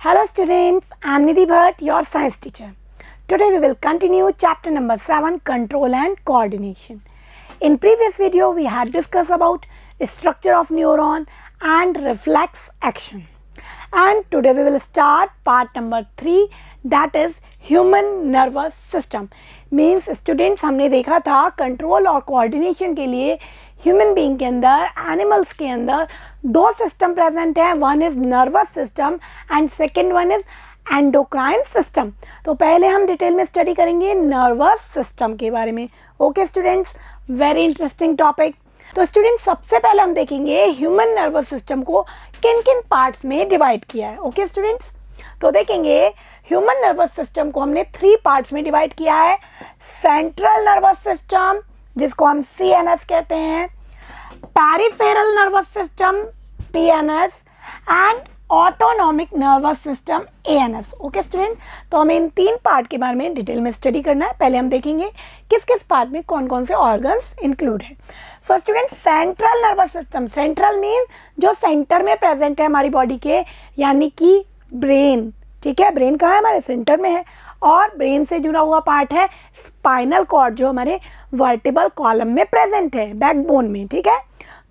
Hello students, I am Nidhi Bhatt, your science teacher. Today we will continue chapter number 7, Control and Coordination. In previous video we had discussed about structure of neuron and reflex action. And today we will start part number 3, that is human nervous system. Means students हमने देखा था control और coordination के लिए human being के अंदर, animals के अंदर दो सिस्टम प्रेजेंट है. One is nervous system and second one is endocrine system. तो पहले हम डिटेल में स्टडी करेंगे नर्वस सिस्टम के बारे में. Okay students, very interesting topic. तो स्टूडेंट्स सबसे पहले हम देखेंगे ह्यूमन नर्वस सिस्टम को किन किन पार्ट्स में डिवाइड किया है. ओके स्टूडेंट्स, तो देखेंगे ह्यूमन नर्वस सिस्टम को हमने 3 पार्ट्स में डिवाइड किया है. सेंट्रल नर्वस सिस्टम जिसको हम CNS कहते हैं, peripheral nervous system PNS and autonomic nervous system ANS. Okay student, तो हमें इन 3 पार्ट के बारे में डिटेल में स्टडी करना है. पहले हम देखेंगे किस किस पार्ट में कौन कौन से ऑर्गन्स इंक्लूड है. So student, central nervous system, central mean जो सेंटर में प्रेजेंट है हमारी बॉडी के, यानी कि ब्रेन. ठीक है, ब्रेन कहाँ है? हमारे सेंटर में है. और ब्रेन से जुड़ा हुआ पार्ट है स्पाइनल कॉर्ड जो हमारे वर्टिबल कॉलम में प्रेजेंट है, बैकबोन में. ठीक है,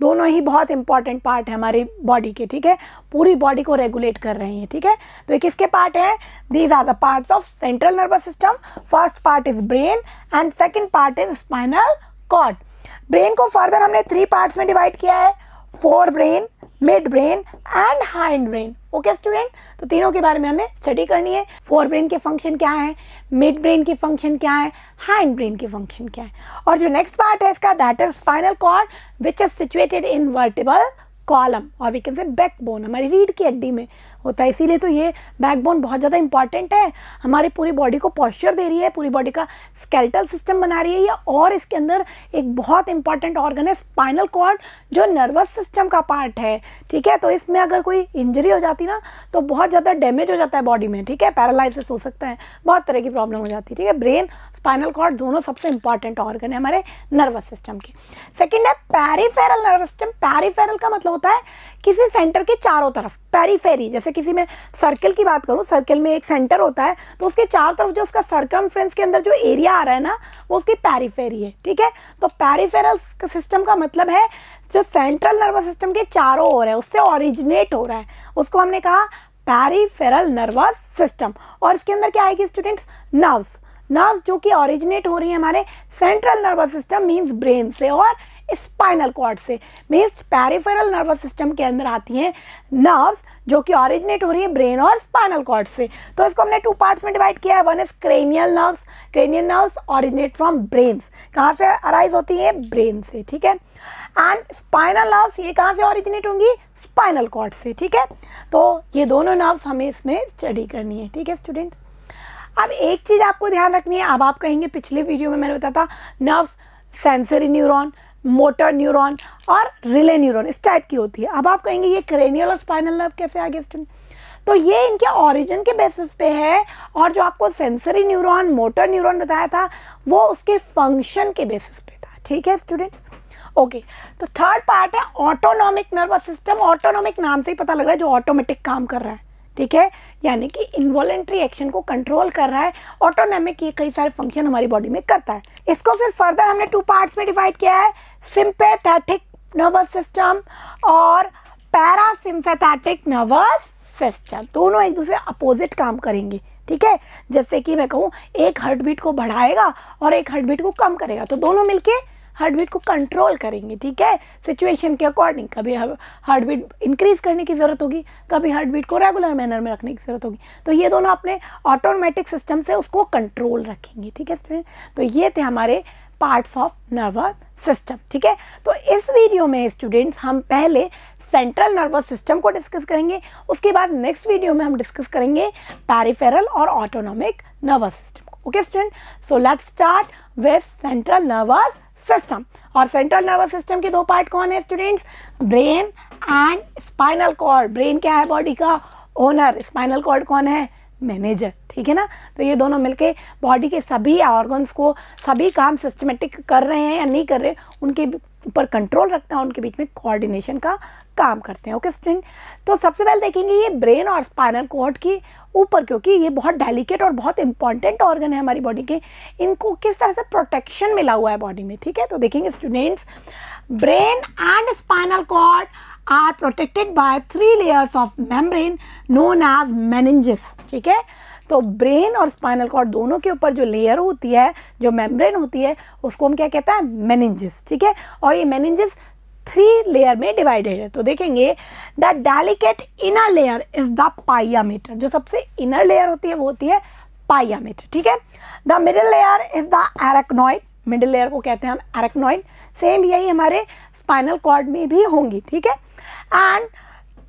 दोनों ही बहुत इंपॉर्टेंट पार्ट है हमारी बॉडी के. ठीक है, पूरी बॉडी को रेगुलेट कर रहे हैं. ठीक है, तो ये किसके पार्ट हैं? These are the parts of central nervous system. First part is brain and second part is spinal cord. Brain को फर्दर हमने 3 पार्ट्स में डिवाइड किया है, fore brain, mid brain and hind brain. Okay student, तो तीनों के बारे में हमें स्टडी करनी है. फोर ब्रेन के फंक्शन क्या है, मिड ब्रेन की फंक्शन क्या है, हाइंड ब्रेन की फंक्शन क्या है. और जो नेक्स्ट पार्ट है इसका, that is spinal cord which is situated in vertebral column और वी कैन से बैकबोन, हमारी रीढ़ की हड्डी में होता है. इसीलिए तो ये बैकबोन बहुत ज़्यादा इंपॉर्टेंट है. हमारी पूरी बॉडी को पॉस्चर दे रही है, पूरी बॉडी का स्केलेटल सिस्टम बना रही है ये. और इसके अंदर एक बहुत इंपॉर्टेंट ऑर्गन है स्पाइनल कॉर्ड जो नर्वस सिस्टम का पार्ट है. ठीक है, तो इसमें अगर कोई इंजरी हो जाती ना तो बहुत ज़्यादा डैमेज हो जाता है बॉडी में. ठीक है, पैरालिसिस हो सकता है, बहुत तरह की प्रॉब्लम हो जाती है. ठीक है, ब्रेन, स्पाइनल कॉर्ड दोनों सबसे इंपॉर्टेंट ऑर्गन है हमारे नर्वस सिस्टम के. सेकेंड है पेरिफेरल नर्वस सिस्टम. पेरिफेरल का मतलब होता है किसी सेंटर के चारों तरफ. पेरीफेरी, जैसे किसी में सर्कल की बात करूं, सर्कल में एक सेंटर होता है तो उसके चारों तरफ जो उसका सर्कमफ्रेंस के अंदर जो एरिया आ रहा है ना, वो उसकी पेरीफेरी है. ठीक है, तो पेरिफेरल सिस्टम का मतलब है जो सेंट्रल नर्वस सिस्टम के चारों ओर है, उससे ओरिजिनेट हो रहा है, उसको हमने कहा पेरिफेरल नर्वस सिस्टम. और इसके अंदर क्या आएगी स्टूडेंट्स? नर्व्स. नर्व्स जो कि ओरिजिनेट हो रही है हमारे central nervous system means brain से और स्पाइनल कॉर्ड से. मीन्स पेरिफेरल नर्वस सिस्टम के अंदर आती हैं नर्व्स जो कि ओरिजिनेट हो रही है ब्रेन और स्पाइनल कॉर्ड से. तो इसको हमने 2 पार्ट्स में डिवाइड किया है. One is cranial nerves. Cranial nerves originate from brains. कहाँ से अराइज होती है? ब्रेन से. ठीक है, एंड स्पाइनल नर्व्स ये कहाँ से ओरिजिनेट होंगी? स्पाइनल कॉर्ड से. ठीक है, तो ये दोनों नर्व्स हमें इसमें स्टडी करनी है. ठीक है स्टूडेंट्स, अब एक चीज़ आपको ध्यान रखनी है. अब आप कहेंगे पिछले वीडियो में मैंने बताया था nerves sensory neuron, motor neuron और रिले न्यूरॉन इस टाइप की होती है. अब आप कहेंगे ये क्रेनियल और स्पाइनल नर्व कैसे आ गए स्टूडेंट? तो ये इनके ओरिजिन के बेसिस पे है. और जो आपको सेंसरी न्यूरॉन, मोटर न्यूरॉन बताया था वो उसके फंक्शन के बेसिस पे था. ठीक है स्टूडेंट्स, ओके. तो थर्ड पार्ट है ऑटोनॉमिक नर्वस सिस्टम. ऑटोनॉमिक नाम से ही पता लग रहा है जो ऑटोमेटिक काम कर रहा है. ठीक है, यानी कि इनवॉलेंट्री एक्शन को कंट्रोल कर रहा है. ऑटोनॉमिक ये कई सारे फंक्शन हमारी बॉडी में करता है. इसको फिर फर्दर हमने 2 पार्ट्स में डिवाइड किया है, सिंपैथेटिक नर्वस सिस्टम और पैरासिम्पैथेटिक नर्वस सिस्टम. दोनों एक दूसरे अपोजिट काम करेंगे. ठीक है, जैसे कि मैं कहूँ एक हार्ट बीट को बढ़ाएगा और एक हार्ट बीट को कम करेगा, तो दोनों मिलके हार्ट बीट को कंट्रोल करेंगे. ठीक है, सिचुएशन के अकॉर्डिंग कभी हार्ट बीट इंक्रीज करने की ज़रूरत होगी, कभी हार्ट बीट को रेगुलर मैनर में रखने की ज़रूरत होगी. तो ये दोनों अपने ऑटोमेटिक सिस्टम से उसको कंट्रोल रखेंगे. ठीक है स्टूडेंट, तो ये थे हमारे पार्ट्स ऑफ नर्वस सिस्टम. ठीक है, तो इस वीडियो में स्टूडेंट्स हम पहले सेंट्रल नर्वस सिस्टम को डिस्कस करेंगे, उसके बाद नेक्स्ट वीडियो में हम डिस्कस करेंगे पेरिफेरल और ऑटोनॉमिक नर्वस सिस्टम को. Okay student, so let's start with central nervous system. और सेंट्रल नर्वस सिस्टम के 2 पार्ट कौन है students? Brain and spinal cord. Brain क्या है? बॉडी का ओनर. स्पाइनल कॉर्ड कौन है? मैनेजर. ठीक है ना, तो ये दोनों मिलके बॉडी के सभी ऑर्गन्स को, सभी काम सिस्टमेटिक कर रहे हैं या नहीं कर रहे, उनके ऊपर कंट्रोल रखता है, उनके बीच में कोऑर्डिनेशन का काम करते हैं। ओके स्टूडेंट, तो सबसे पहले देखेंगे ये ब्रेन और स्पाइनल कॉर्ड के ऊपर, क्योंकि ये बहुत डेलिकेट और बहुत इंपॉर्टेंट ऑर्गन है हमारी बॉडी के, इनको किस तरह से प्रोटेक्शन मिला हुआ है बॉडी में। ठीक है, तो देखेंगे students, brain and spinal cord are protected by 3 layers of membrane known as meninges. ठीक है, तो ब्रेन और स्पाइनल कॉर्ड दोनों के ऊपर जो लेयर होती है, जो मेम्ब्रेन होती है, उसको हम क्या कहते हैं, मेनिंजेस। ठीक है, और ये मेनिंजेस 3 लेयर में डिवाइडेड है। तो देखेंगे the delicate inner layer is the pia mater, जो सबसे इनर लेयर होती है वो होती है पाइयामीटर। ठीक है, the middle layer is the arachnoid, middle layer को कहते हैं हम एरेक्नॉइड, सेम यही हमारे स्पाइनल कॉर्ड में भी होंगी। ठीक है, and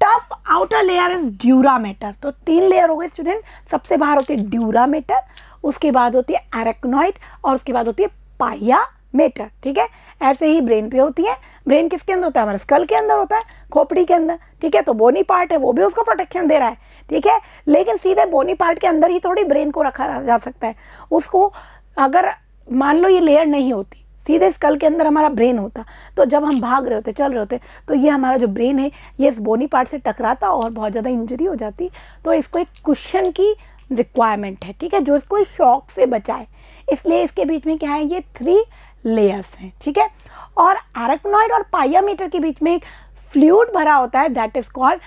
tough outer layer is dura mater. तो 3 लेयर हो गए स्टूडेंट, सबसे बाहर होती है ड्यूरामेटर, उसके बाद होती है एरेक्नॉइड और उसके बाद होती है पाइयामेटर। ठीक है, ऐसे ही ब्रेन पे होती है। ब्रेन किसके अंदर होता है, हमारे स्कल के अंदर होता है, खोपड़ी के अंदर। ठीक है, तो बोनी पार्ट है वो भी उसको प्रोटेक्शन दे रहा है। ठीक है, लेकिन सीधे बोनी पार्ट के अंदर ही थोड़ी ब्रेन को रखा जा सकता है। उसको अगर मान लो ये लेयर नहीं होती, सीधे स्कल के अंदर हमारा ब्रेन होता, तो जब हम भाग रहे होते, चल रहे होते, तो ये हमारा जो ब्रेन है ये इस बोनी पार्ट से टकराता और बहुत ज़्यादा इंजरी हो जाती। तो इसको एक कुशन की रिक्वायरमेंट है। ठीक है, जो इसको शॉक से बचाए, इसलिए इसके बीच में क्या है, ये 3 लेयर्स हैं। ठीक है, और एरेक्नॉइड और पाइयामीटर के बीच में एक फ्लूइड भरा होता है, that is called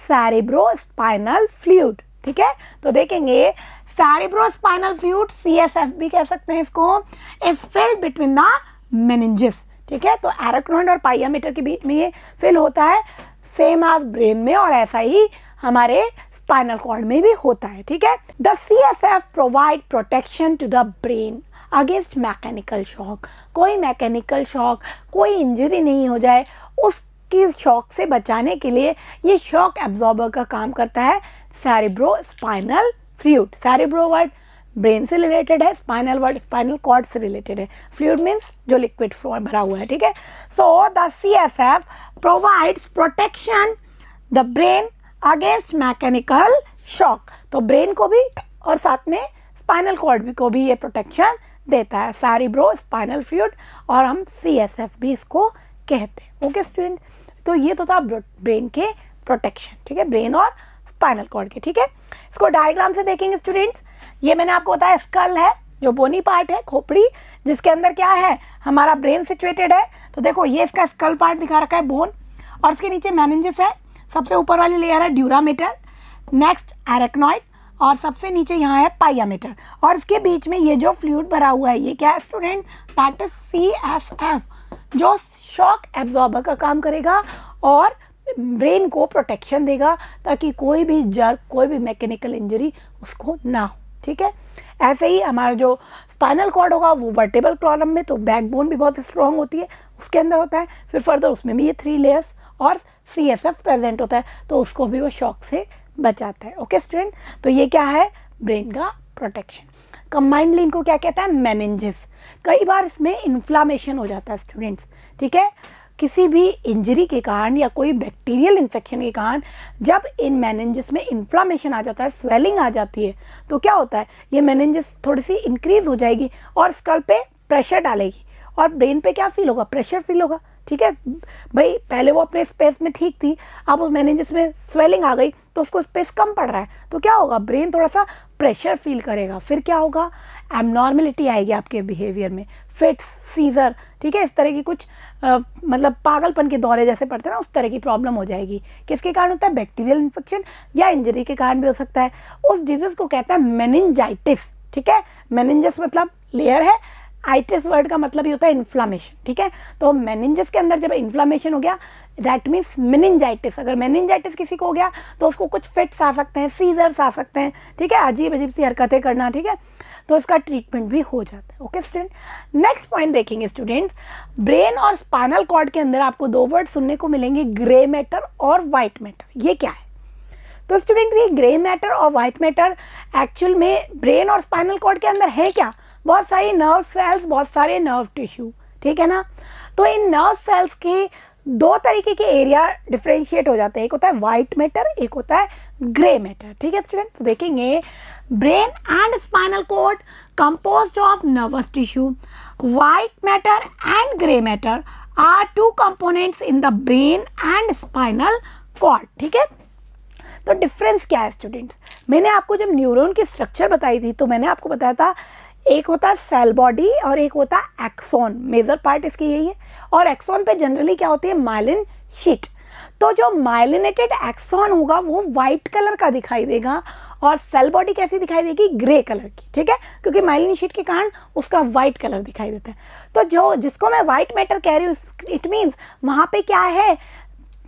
cerebrospinal fluid. ठीक है, तो देखेंगे सेरेब्रोस्पाइनल फ्लूइड, CSF भी कह सकते हैं इसको, is filled between the meninges. ठीक है, तो एरेक्नॉइड और पाइयामीटर के बीच में ये फिल होता है, सेम एज ब्रेन में, और ऐसा ही हमारे स्पाइनल कॉर्ड में भी होता है। ठीक है, the CSF provide protection to the brain against mechanical shock. कोई मैकेनिकल शॉक, कोई इंजरी नहीं हो जाए, उसकी शॉक से बचाने के लिए ये शॉक एब्जॉर्बर का काम करता है cerebrospinal fluid. Cerebro word brain से रिलेटेड है, स्पाइनल वर्ड स्पाइनल कॉर्ड से रिलेटेड है, फ्लूइड मीन्स जो लिक्विड फ्लो भरा हुआ है। ठीक है, so the CSF provides protection the brain against mechanical shock. तो ब्रेन को भी और साथ में स्पाइनल कॉर्ड को भी ये प्रोटेक्शन देता है, सेरेब्रोस्पाइनल फ्लूइड, और हम CSF भी इसको कहते हैं। ओके स्टूडेंट, तो ये तो था ब्रेन के प्रोटेक्शन। ठीक है, ब्रेन और स्पाइनल कॉर्ड के। ठीक है, इसको डायग्राम से देखेंगे स्टूडेंट्स। ये मैंने आपको बताया स्कल है, जो बोनी पार्ट है, खोपड़ी, जिसके अंदर क्या है, हमारा ब्रेन सिचुएटेड है। तो देखो ये इसका स्कल पार्ट दिखा रखा है, बोन, और इसके नीचे मेनिंजेस है, सबसे ऊपर वाली लेयर है ड्यूरामेटर, नेक्स्ट एरेक्नॉइड, और सबसे नीचे यहाँ है पाइयामीटर, और इसके बीच में ये जो फ्लूइड भरा हुआ है ये क्या है स्टूडेंट, दैट इज CSF, जो शॉक एब्जॉर्बर का काम करेगा और ब्रेन को प्रोटेक्शन देगा, ताकि कोई भी जर्क, कोई भी मैकेनिकल इंजरी उसको ना हो। ठीक है, ऐसे ही हमारा जो स्पाइनल कॉर्ड होगा वो वर्टेबल कॉलम में, तो बैकबोन भी बहुत स्ट्रॉन्ग होती है, उसके अंदर होता है, फिर फर्दर उसमें भी ये 3 लेयर्स और CSF प्रेजेंट होता है, तो उसको भी वो शॉक से बचाता है। ओके स्टूडेंट, तो ये क्या है, ब्रेन का प्रोटेक्शन। कंबाइंडली इनको क्या कहता है, मेनिंजेस। कई बार इसमें इन्फ्लामेशन हो जाता है स्टूडेंट्स। ठीक है, किसी भी इंजरी के कारण या कोई बैक्टीरियल इन्फेक्शन के कारण जब इन मेनिंजेस में इन्फ्लामेशन आ जाता है, स्वेलिंग आ जाती है, तो क्या होता है, ये मेनिंजेस थोड़ी सी इंक्रीज हो जाएगी और स्कल पे प्रेशर डालेगी, और ब्रेन पे क्या फील होगा, प्रेशर फील होगा। ठीक है भाई, पहले वो अपने स्पेस में ठीक थी, अब उस मेनिंजेस में स्वेलिंग आ गई तो उसको स्पेस कम पड़ रहा है, तो क्या होगा, ब्रेन थोड़ा सा प्रेशर फील करेगा, फिर क्या होगा, एबनॉर्मलिटी आएगी आपके बिहेवियर में, फिट्स, सीजर, ठीक है, इस तरह की कुछ मतलब पागलपन के दौरे जैसे पड़ते हैं ना, उस तरह की प्रॉब्लम हो जाएगी। किसके कारण होता है, बैक्टीरियल इन्फेक्शन या इंजरी के कारण भी हो सकता है। उस डिजीज को कहते हैं मेनिंजाइटिस। ठीक है, मेनिंजस मतलब लेयर है, आइटिस वर्ड का मतलब ही होता है इन्फ्लामेशन। ठीक है, तो मेनिंजस के अंदर जब इन्फ्लामेशन हो गया, दैट मीन्स मेनिंजाइटिस। अगर मेनिंजाइटिस किसी को हो गया तो उसको कुछ फिट्स आ सकते हैं, सीजर्स आ सकते हैं, ठीक है, अजीब अजीब सी हरकतें करना, ठीक है, तो इसका ट्रीटमेंट भी हो जाता है। ओके स्टूडेंट, नेक्स्ट पॉइंट देखेंगे स्टूडेंट्स, ब्रेन और स्पाइनल कॉर्ड के अंदर आपको 2 वर्ड सुनने को मिलेंगे, ग्रे मैटर और वाइट मैटर। ये क्या है, तो स्टूडेंट ये ग्रे मैटर और वाइट मैटर एक्चुअल में ब्रेन और स्पाइनल कॉर्ड के अंदर है क्या, बहुत सारी नर्व सेल्स, बहुत सारे नर्व टिश्यू, ठीक है ना। तो इन नर्व सेल्स के 2 तरीके के एरिया डिफ्रेंशिएट हो जाते हैं, एक होता है वाइट मैटर, एक होता है ग्रे मैटर। ठीक है स्टूडेंट, तो देखेंगे brain and spinal cord composed of nervous tissue, white matter and grey matter are two components in the brain and spinal cord. ठीक है, तो डिफरेंस क्या है स्टूडेंट्स? मैंने आपको जब न्यूरॉन की स्ट्रक्चर बताई थी तो मैंने आपको बताया था एक होता है सेल बॉडी और एक होता है एक्सॉन। मेजर पार्ट इसकी यही है। और एक्सॉन पे जनरली क्या होती है? Myelin sheath. तो जो माइलिनेटेड एक्सॉन होगा वो वाइट कलर का दिखाई देगा और सेल बॉडी कैसी दिखाई देगी? ग्रे कलर की। ठीक है, क्योंकि माइलिन शीट के कारण उसका वाइट कलर दिखाई देता है। तो जो जिसको मैं वाइट मैटर कह रही हूँ, इट मीन्स वहाँ पे क्या है?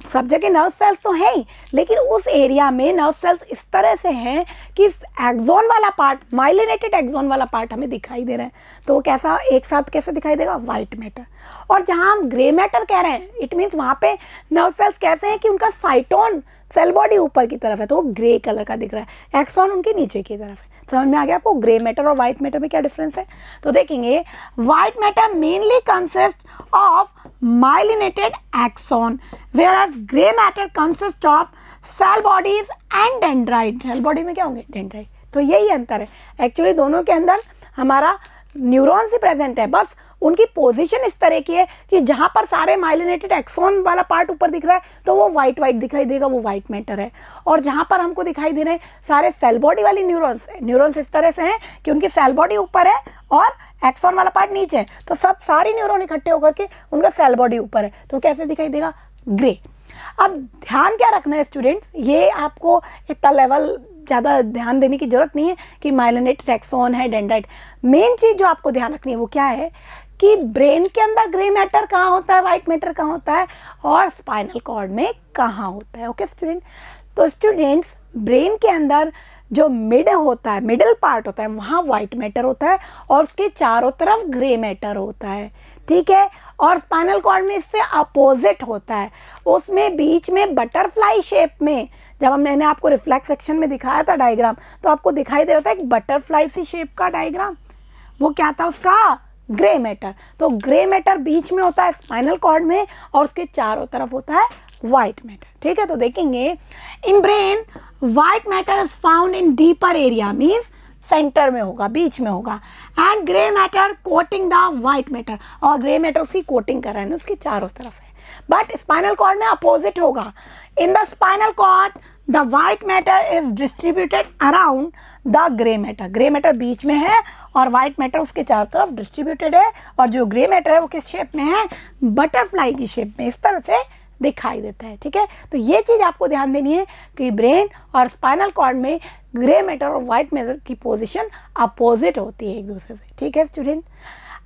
सब जगह नर्व सेल्स तो है ही, लेकिन उस एरिया में नर्व सेल्स इस तरह से हैं कि एक्सॉन वाला पार्ट, माइलिनेटेड एक्सॉन वाला पार्ट हमें दिखाई दे रहा है। तो वो कैसा एक साथ कैसे दिखाई देगा? White matter. और जहाँ हम ग्रे मैटर कह रहे हैं, इट मीन्स वहाँ पे नर्व सेल्स कैसे हैं कि उनका साइटोन सेल बॉडी ऊपर की तरफ है तो वो ग्रे कलर का दिख रहा है, एक्सॉन उनके नीचे की तरफ है। समझ में आ गया आपको ग्रे मैटर और वाइट मैटर में क्या डिफरेंस है? तो देखेंगे, white matter mainly consist of myelinated axon, whereas grey matter consist of cell bodies and dendrite. Cell body में क्या होंगे? डेंड्राइट। तो यही अंतर है एक्चुअली, दोनों के अंदर हमारा न्यूरॉन्स ही प्रेजेंट है, बस उनकी पोजीशन इस तरह की है कि जहाँ पर सारे माइलिनेटेड एक्सॉन वाला पार्ट ऊपर दिख रहा है तो वो वाइट वाइट दिखाई देगा, वो वाइट मैटर है। और जहाँ पर हमको दिखाई दे रहे हैं सारे सेल बॉडी वाली न्यूरॉन्स इस तरह से हैं कि उनकी सेल बॉडी ऊपर है और एक्सॉन वाला पार्ट नीचे है। तो सब सारी न्यूरॉन इकट्ठे होकर के उनका सेल बॉडी ऊपर है, तो कैसे दिखाई देगा? ग्रे। अब ध्यान क्या रखना है स्टूडेंट्स, ये आपको इतना लेवल ज़्यादा ध्यान देने की जरूरत नहीं है कि माइलिनेटेड एक्सॉन है, डेंड्राइट। मेन चीज़ जो आपको ध्यान रखनी है वो क्या है कि ब्रेन के अंदर ग्रे मैटर कहाँ होता है, वाइट मैटर कहाँ होता है और स्पाइनल कॉर्ड में कहाँ होता है। ओके स्टूडेंट, तो स्टूडेंट्स ब्रेन के अंदर जो मिड होता है, मिडिल पार्ट होता है, वहाँ वाइट मैटर होता है और उसके चारों तरफ ग्रे मैटर होता है। ठीक है, और स्पाइनल कॉर्ड में इससे अपोजिट होता है, उसमें बीच में बटरफ्लाई शेप में, जब मैंने आपको रिफ्लेक्स सेक्शन में दिखाया था डायग्राम तो आपको दिखाई दे रहा था एक बटरफ्लाई सी शेप का डायग्राम, वो क्या था उसका? Grey matter. तो ग्रे मैटर बीच में होता है स्पाइनल कॉर्ड में और उसके चारों तरफ होता है वाइट मैटर। ठीक है, तो देखेंगे in brain white matter is found in deeper area, means centre में होगा, बीच में होगा, and grey matter coating the white matter, और ग्रे मैटर उसकी कोटिंग कर रहा है ना, उसके चारों तरफ है। बट स्पाइनल कॉर्ड में अपोजिट होगा। In the spinal cord the white matter is distributed around the grey matter. Grey matter बीच में है और वाइट मैटर उसके चारों तरफ डिस्ट्रीब्यूटेड है, और जो ग्रे मैटर है वो किस शेप में है? बटरफ्लाई की शेप में, इस तरह से दिखाई देता है। ठीक है, तो ये चीज़ आपको ध्यान देनी है कि ब्रेन और स्पाइनल कॉर्ड में ग्रे मैटर और वाइट मैटर की पोजीशन अपोजिट होती है एक दूसरे से। ठीक है स्टूडेंट,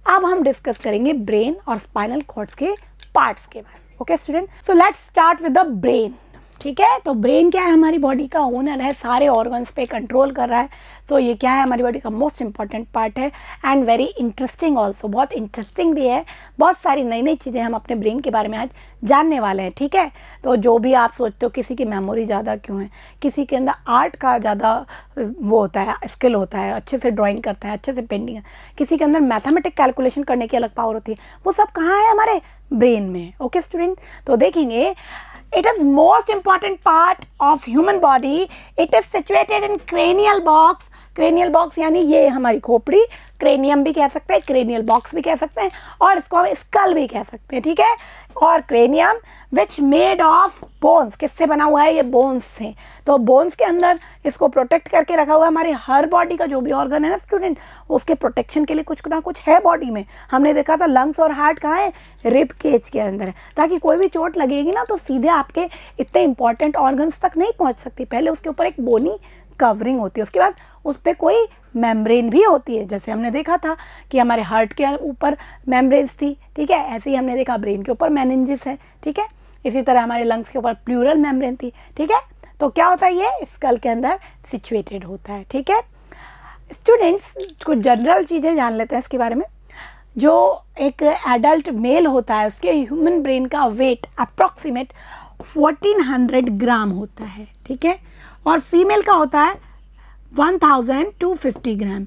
अब हम डिस्कस करेंगे ब्रेन और स्पाइनल कॉर्ड्स के पार्ट्स के बारे में। Okay student, so let's start with the brain. ठीक है, तो ब्रेन क्या है? हमारी बॉडी का ओनर है, सारे ऑर्गन्स पे कंट्रोल कर रहा है। तो ये क्या है? हमारी बॉडी का मोस्ट इंपॉर्टेंट पार्ट है एंड वेरी इंटरेस्टिंग ऑल्सो, बहुत इंटरेस्टिंग भी है। बहुत सारी नई नई चीज़ें हम अपने ब्रेन के बारे में आज जानने वाले हैं। ठीक है, तो जो भी आप सोचते हो किसी की मेमोरी ज़्यादा क्यों है, किसी के अंदर आर्ट का ज़्यादा वो होता है, स्किल होता है, अच्छे से ड्राइंग करते हैं, अच्छे से पेंटिंग, किसी के अंदर मैथमेटिक कैलकुलेशन करने की अलग पावर होती है, वो सब कहाँ है? हमारे ब्रेन में। ओके स्टूडेंट, तो देखेंगे it is most important part of human body. It is situated in cranial box. cranial box यानी ये हमारी खोपड़ी, क्रेनियम भी कह सकते हैं, क्रेनियल बॉक्स भी कह सकते हैं, और इसको हम स्कल भी कह सकते हैं। ठीक है, और cranium which made of bones, किससे बना हुआ है? ये बोन्स से। तो बोन्स के अंदर इसको प्रोटेक्ट करके रखा हुआ है। हमारे हर बॉडी का जो भी ऑर्गन है ना स्टूडेंट, उसके प्रोटेक्शन के लिए कुछ ना कुछ है बॉडी में। हमने देखा था लंग्स और हार्ट कहाँ है? रिब केज के अंदर है, ताकि कोई भी चोट लगेगी ना तो सीधे आपके इतने इंपॉर्टेंट ऑर्गन्स तक नहीं पहुँच सकती। पहले उसके ऊपर एक बोनी कवरिंग होती है, उसके बाद उस पर कोई मेम्ब्रेन भी होती है। जैसे हमने देखा था कि हमारे हार्ट के ऊपर मेम्ब्रेन्स थी। ठीक है, ऐसे ही हमने देखा ब्रेन के ऊपर मेनिंजेस है। ठीक है, इसी तरह हमारे लंग्स के ऊपर प्लूरल मेम्ब्रेन थी। ठीक है, तो क्या होता है? ये स्कल के अंदर सिचुएटेड होता है। ठीक है स्टूडेंट्स, कुछ जनरल चीज़ें जान लेते हैं इसके बारे में। जो एक एडल्ट मेल होता है उसके ह्यूमन ब्रेन का वेट अप्रॉक्सीमेट 1400 ग्राम होता है। ठीक है, और फीमेल का होता है 1250 ग्राम।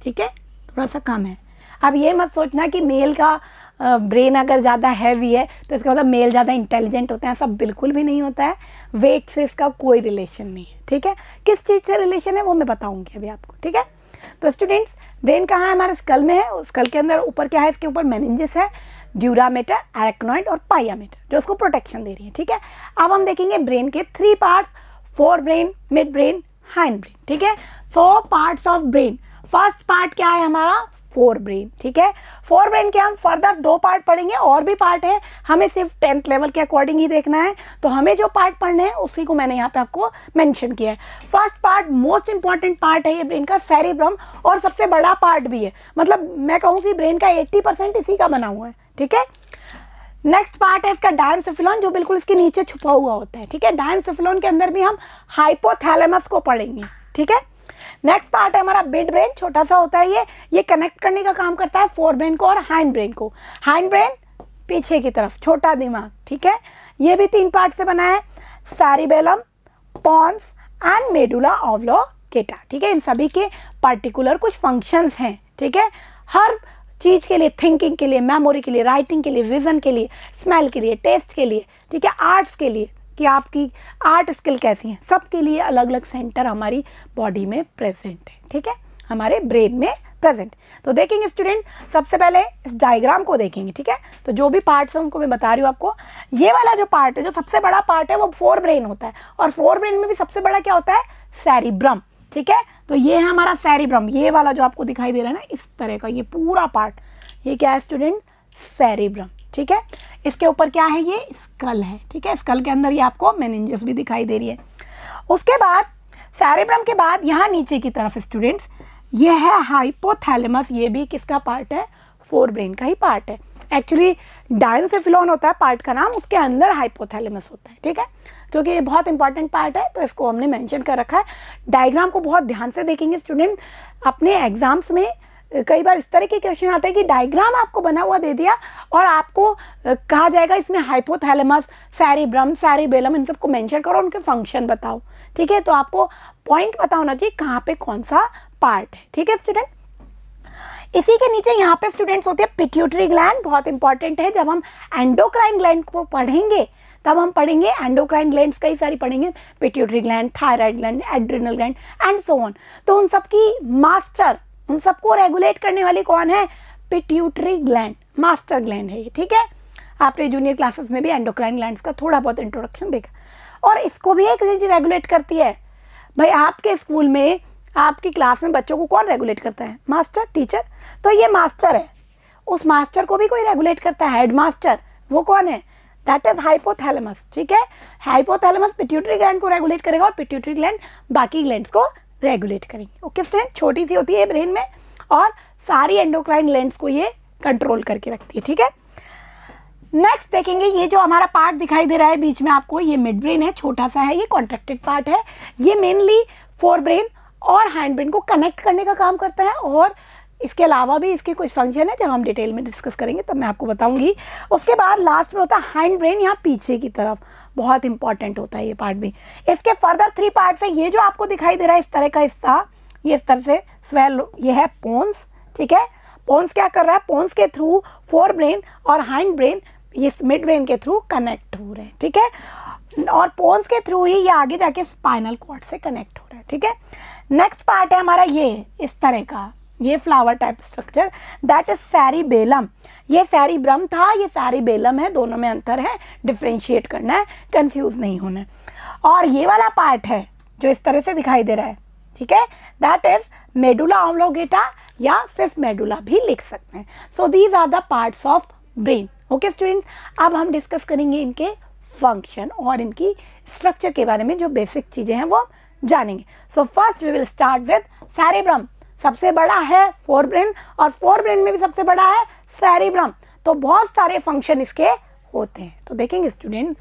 ठीक है, थोड़ा सा कम है। अब ये मत सोचना कि मेल का ब्रेन अगर ज़्यादा हैवी है तो इसका मतलब मेल ज़्यादा इंटेलिजेंट होता है, ऐसा बिल्कुल भी नहीं होता है। वेट से इसका कोई रिलेशन नहीं है। ठीक है, किस चीज़ से रिलेशन है वो मैं बताऊंगी अभी आपको। ठीक है, तो स्टूडेंट्स ब्रेन कहाँ है? हमारे स्कल में है। स्कल के अंदर ऊपर क्या है? इसके ऊपर मेनिंजेस है ड्यूरामेटर, एरेक्नॉइड और पाइयामेटर, जो उसको प्रोटेक्शन दे रही है। ठीक है, अब हम देखेंगे ब्रेन के 3 parts, fore brain, mid brain, hind brain. ठीक है, so parts of brain, first part क्या है हमारा, फोर ब्रेन। ठीक है, फोर ब्रेन के हम फर्दर 2 पार्ट पढ़ेंगे, और भी पार्ट है, हमें सिर्फ 10th लेवल के अकॉर्डिंग ही देखना है, तो हमें जो पार्ट पढ़ने हैं उसी को मैंने यहाँ पे आपको मेंशन किया है। First part most important part है ये ब्रेन का, सेरिब्रम, और सबसे बड़ा पार्ट भी है, मतलब मैं कहूँ कि ब्रेन का 80% इसी का बना हुआ है। ठीक है, नेक्स्ट पार्ट है इसका डायनसेफिलॉन, जो बिल्कुल इसके नीचे छुपा हुआ होता है। ठीक है, डायनसेफिलॉन के अंदर भी हम हाइपोथैलेमस को पढ़ेंगे। ठीक है, नेक्स्ट पार्ट है हमारा मिड ब्रेन, छोटा सा होता है ये कनेक्ट करने का काम करता है फोर ब्रेन को और हाइंड ब्रेन को। हाइंड ब्रेन पीछे की तरफ, छोटा दिमाग। ठीक है, ये भी 3 पार्ट से बना है, cerebellum, pons and medulla oblongata. ठीक है, इन सभी के पार्टिकुलर कुछ फंक्शंस हैं। ठीक है, हर चीज़ के लिए, थिंकिंग के लिए, मेमोरी के लिए, राइटिंग के लिए, विजन के लिए, स्मेल के लिए, टेस्ट के लिए, ठीक है, आर्ट्स के लिए कि आपकी आर्ट स्किल कैसी है, सबके लिए अलग अलग सेंटर हमारी बॉडी में प्रेजेंट है। ठीक है, हमारे ब्रेन में प्रेजेंट। तो देखेंगे स्टूडेंट, सबसे पहले इस डायग्राम को देखेंगे। ठीक है, तो जो भी पार्ट्स हैं उनको मैं बता रही हूँ आपको। ये वाला जो पार्ट है, जो सबसे बड़ा पार्ट है, वो फोर ब्रेन होता है, और फोर ब्रेन में भी सबसे बड़ा क्या होता है, सेरिब्रम। ठीक है, तो ये है हमारा सेरिब्रम, ये वाला जो आपको दिखाई दे रहा है ना, इस तरह का ये पूरा पार्ट, ये क्या है स्टूडेंट, सेरिब्रम। ठीक है, इसके ऊपर क्या है, ये स्कल है। ठीक है, स्कल के अंदर ये आपको मेनिंजेस भी दिखाई दे रही है। उसके बाद सेरिब्रम के बाद यहाँ नीचे की तरफ स्टूडेंट्स, ये है हाइपोथैलेमस, ये भी किसका पार्ट है, फोर ब्रेन का ही पार्ट है। एक्चुअली डायनसेफिलॉन होता है पार्ट का नाम, उसके अंदर हाइपोथैलेमस होता है। ठीक है, क्योंकि ये बहुत इंपॉर्टेंट पार्ट है तो इसको हमने मेंशन कर रखा है। डायग्राम को बहुत ध्यान से देखेंगे स्टूडेंट, अपने एग्जाम्स में कई बार इस तरह के क्वेश्चन आते हैं कि डायग्राम आपको बना हुआ दे दिया और आपको कहा जाएगा इसमें हाइपोथैलेमस, सेरिब्रम, सेरिबेलम, इन सबको मेंशन करो, उनके फंक्शन बताओ। ठीक है, तो आपको पॉइंट पता होना चाहिए कहाँ पे कौन सा पार्ट है। ठीक है स्टूडेंट, इसी के नीचे यहाँ पे स्टूडेंट्स होते हैं पिट्यूटरी ग्लैंड, बहुत इंपॉर्टेंट है। जब हम एंडोक्राइन ग्लैंड को पढ़ेंगे तब हम पढ़ेंगे एंडोक्राइन ग्लैंड्स कई सारी पढ़ेंगे, pituitary gland, thyroid gland, adrenal gland and so on. तो उन सबकी मास्टर, उन सबको रेगुलेट करने वाली कौन है, पिट्यूटरी ग्लैंड, मास्टर ग्लैंड है ये। ठीक है, आपने जूनियर क्लासेस में भी एंडोक्राइन ग्लैंड्स का थोड़ा बहुत इंट्रोडक्शन देखा, और इसको भी एक चीज रेगुलेट करती है। भाई आपके स्कूल में, आपकी क्लास में बच्चों को कौन रेगुलेट करता है, मास्टर, टीचर। तो ये मास्टर है, उस मास्टर को भी कोई रेगुलेट करता है, हेड मास्टर, वो कौन है, दैट इज हाइपोथैलेमस। ठीक है, हाइपोथैलेमस पिट्यूटरी ग्लैंड को रेगुलेट करेगा और पिट्यूटरी ग्लैंड बाकी ग्लैंड्स को रेगुलेट करेंगे। ओके स्टूडेंट, छोटी सी होती है ब्रेन में और सारी एंडोक्राइन ग्लैंड्स को ये कंट्रोल करके रखती है। ठीक है, नेक्स्ट देखेंगे, ये जो हमारा पार्ट दिखाई दे रहा है बीच में आपको, ये मिड ब्रेन है, छोटा सा है, ये कॉन्ट्रैक्टेड पार्ट है। ये मेनली फोर ब्रेन और हैंड ब्रेन को कनेक्ट करने का काम करता है, और इसके अलावा भी इसके कुछ फंक्शन है, जब हम डिटेल में डिस्कस करेंगे तब मैं आपको बताऊंगी। उसके बाद लास्ट में होता है हैंड ब्रेन, यहाँ पीछे की तरफ, बहुत इंपॉर्टेंट होता है ये पार्ट भी। इसके फर्दर 3 पार्ट्स हैं, ये जो आपको दिखाई दे रहा है इस तरह का हिस्सा, ये इस तरह से स्वेल, ये है पोन्स। ठीक है, पोन्स क्या कर रहा है, पोन्स के थ्रू फोर ब्रेन और हैंड ब्रेन ये मिड ब्रेन के थ्रू कनेक्ट हो रहे हैं। ठीक है, और पोन्स के थ्रू ही ये आगे जाके स्पाइनल कॉर्ड से कनेक्ट हो रहा है। ठीक है, नेक्स्ट पार्ट है हमारा ये इस तरह का, ये flower type structure, that is cerebellum. ये सेरिब्रम था, ये सेरिबेलम है, दोनों में अंतर है, डिफ्रेंशिएट करना है, कंफ्यूज नहीं होना है। और ये वाला पार्ट है जो इस तरह से दिखाई दे रहा है, ठीक है, दैट इज मेडुला ऑब्लोंगेटा, या फिफ्थ मेडुला भी लिख सकते हैं। So these are the parts of brain. Okay student, अब हम डिस्कस करेंगे इनके फंक्शन और इनकी स्ट्रक्चर के बारे में, जो बेसिक चीज़ें हैं वो जानेंगे। So first we will start with cerebrum. सबसे बड़ा है फोर ब्रेन, और फोर ब्रेन में भी सबसे बड़ा है सेरिब्रम, तो बहुत सारे फंक्शन इसके होते हैं। तो देखेंगे student,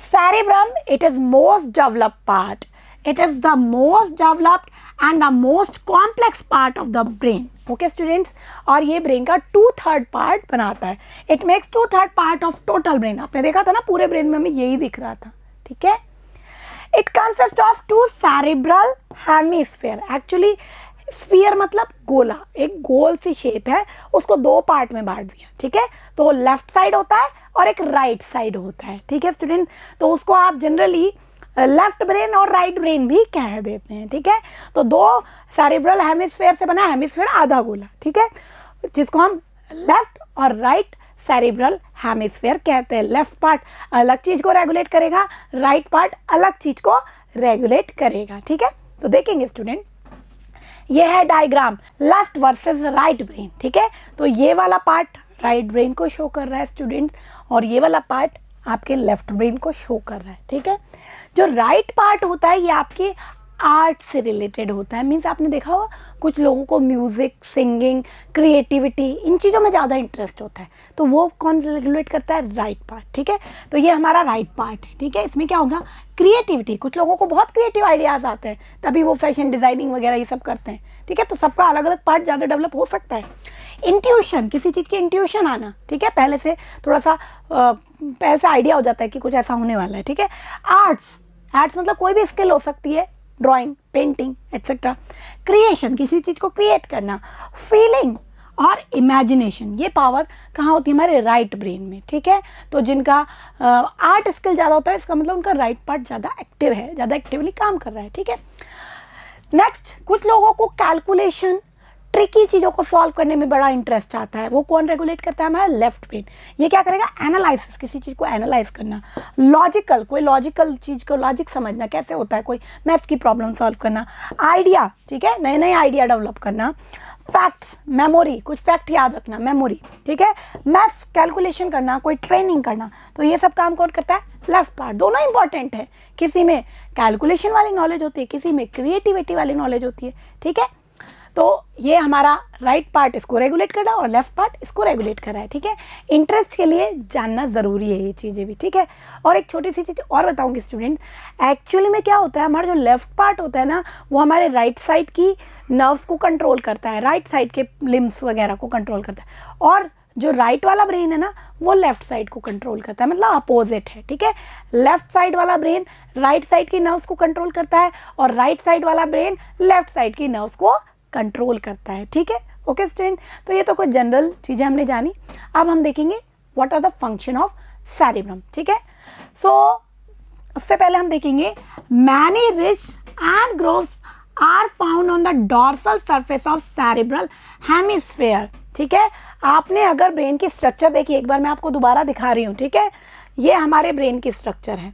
cerebrum it is most developed part, it is the most developed and the most complex part of the brain. Okay students, और ये ब्रेन का 2/3 पार्ट बनाता है। It makes 2/3 part of total brain. आपने देखा था ना, पूरे ब्रेन में हमें यही दिख रहा था। ठीक है, it consist of 2 cerebral hemisphere। Actually sphere मतलब गोला, एक गोल सी शेप है, उसको 2 पार्ट में बांट दिया। ठीक है, तो लेफ्ट साइड होता है और एक राइट साइड होता है। ठीक है स्टूडेंट, तो उसको आप जनरली लेफ्ट ब्रेन और राइट ब्रेन भी कह देते हैं। ठीक है, तो 2 सेरिब्रल हेमिस्फेयर से बना, हेमिस्फेयर आधा गोला, ठीक है, जिसको हम लेफ्ट और राइट सेरिब्रल हेमिस्फीयर कहते हैं। लेफ्ट पार्ट अलग चीज़ को रेगुलेट करेगा, राइट पार्ट अलग चीज़ को रेगुलेट करेगा। ठीक है, तो देखेंगे स्टूडेंट, ये है diagram left versus right brain. ठीक है, तो ये वाला पार्ट राइट ब्रेन को शो कर रहा है स्टूडेंट, और ये वाला पार्ट आपके लेफ्ट ब्रेन को शो कर रहा है। ठीक है, जो राइट पार्ट होता है ये आपके आर्ट से रिलेटेड होता है। मीन्स आपने देखा होगा कुछ लोगों को म्यूज़िक, सिंगिंग, क्रिएटिविटी, इन चीज़ों में ज़्यादा इंटरेस्ट होता है, तो वो कौन रेगुलेट करता है? Right part. ठीक है, तो ये हमारा राइट पार्ट है। ठीक है, इसमें क्या होगा? क्रिएटिविटी। कुछ लोगों को बहुत क्रिएटिव आइडियाज़ आते हैं, तभी वो फैशन डिज़ाइनिंग वगैरह ये सब करते हैं। ठीक है, तो सबका अलग अलग पार्ट ज़्यादा डेवलप हो सकता है। इंट्यूशन, किसी चीज़ की इंट्यूशन आना। ठीक है, पहले से थोड़ा सा पहले से आइडिया हो जाता है कि कुछ ऐसा होने वाला है। ठीक है, आर्ट्स, आर्ट्स मतलब कोई भी स्किल हो सकती है, ड्राइंग, पेंटिंग एट्सेट्रा। क्रिएशन, किसी चीज़ को क्रिएट करना। फीलिंग और इमेजिनेशन, ये पावर कहाँ होती है? हमारे राइट ब्रेन में। ठीक है, तो जिनका आर्ट स्किल ज़्यादा होता है, इसका मतलब उनका राइट पार्ट ज़्यादा एक्टिव है, ज़्यादा एक्टिवली काम कर रहा है। ठीक है, नेक्स्ट, कुछ लोगों को कैलकुलेशन, ट्रिकी चीज़ों को सॉल्व करने में बड़ा इंटरेस्ट आता है, वो कौन रेगुलेट करता है? हमारा लेफ्ट ब्रेन। ये क्या करेगा? एनालिसिस, किसी चीज़ को एनालाइज करना। लॉजिकल, कोई लॉजिकल चीज़ को लॉजिक समझना कैसे होता है, कोई मैथ्स की प्रॉब्लम सॉल्व करना। आइडिया, ठीक है, नए नए आइडिया डेवलप करना। फैक्ट्स, मेमोरी, कुछ फैक्ट याद रखना, मेमोरी। ठीक है, मैथ्स, कैलकुलेशन करना, कोई ट्रेनिंग करना, तो ये सब काम कौन करता है? Left part. दोनों इंपॉर्टेंट है, किसी में कैलकुलेशन वाली नॉलेज होती है, किसी में क्रिएटिविटी वाली नॉलेज होती है। ठीक है, तो ये हमारा राइट पार्ट इसको रेगुलेट कर रहा है और लेफ्ट पार्ट इसको रेगुलेट कर रहा है। ठीक है, इंटरेस्ट के लिए जानना ज़रूरी है ये चीज़ें भी। ठीक है, और एक छोटी सी चीज़ और बताऊंगी स्टूडेंट, एक्चुअली में क्या होता है, हमारा जो लेफ्ट पार्ट होता है ना, वो हमारे राइट साइड की नर्व्स को कंट्रोल करता है, राइट साइड के लिम्स वगैरह को कंट्रोल करता है, और जो राइट वाला ब्रेन है ना, वो लेफ्ट साइड को कंट्रोल करता है, मतलब अपोजिट है। ठीक है, लेफ्ट साइड वाला ब्रेन राइट साइड की नर्व्स को कंट्रोल करता है, और राइट साइड वाला ब्रेन लेफ्ट साइड की नर्व्स को कंट्रोल करता है। ठीक है, ओके स्टूडेंट, तो ये तो कुछ जनरल चीज़ें हमने जानी। अब हम देखेंगे what are the function of cerebrum. ठीक है, सो उससे पहले हम देखेंगे many ridges and grooves are found on the dorsal surface of cerebral hemisphere. ठीक है, आपने अगर ब्रेन की स्ट्रक्चर देखी, एक बार मैं आपको दोबारा दिखा रही हूँ। ठीक है, ये हमारे ब्रेन की स्ट्रक्चर है,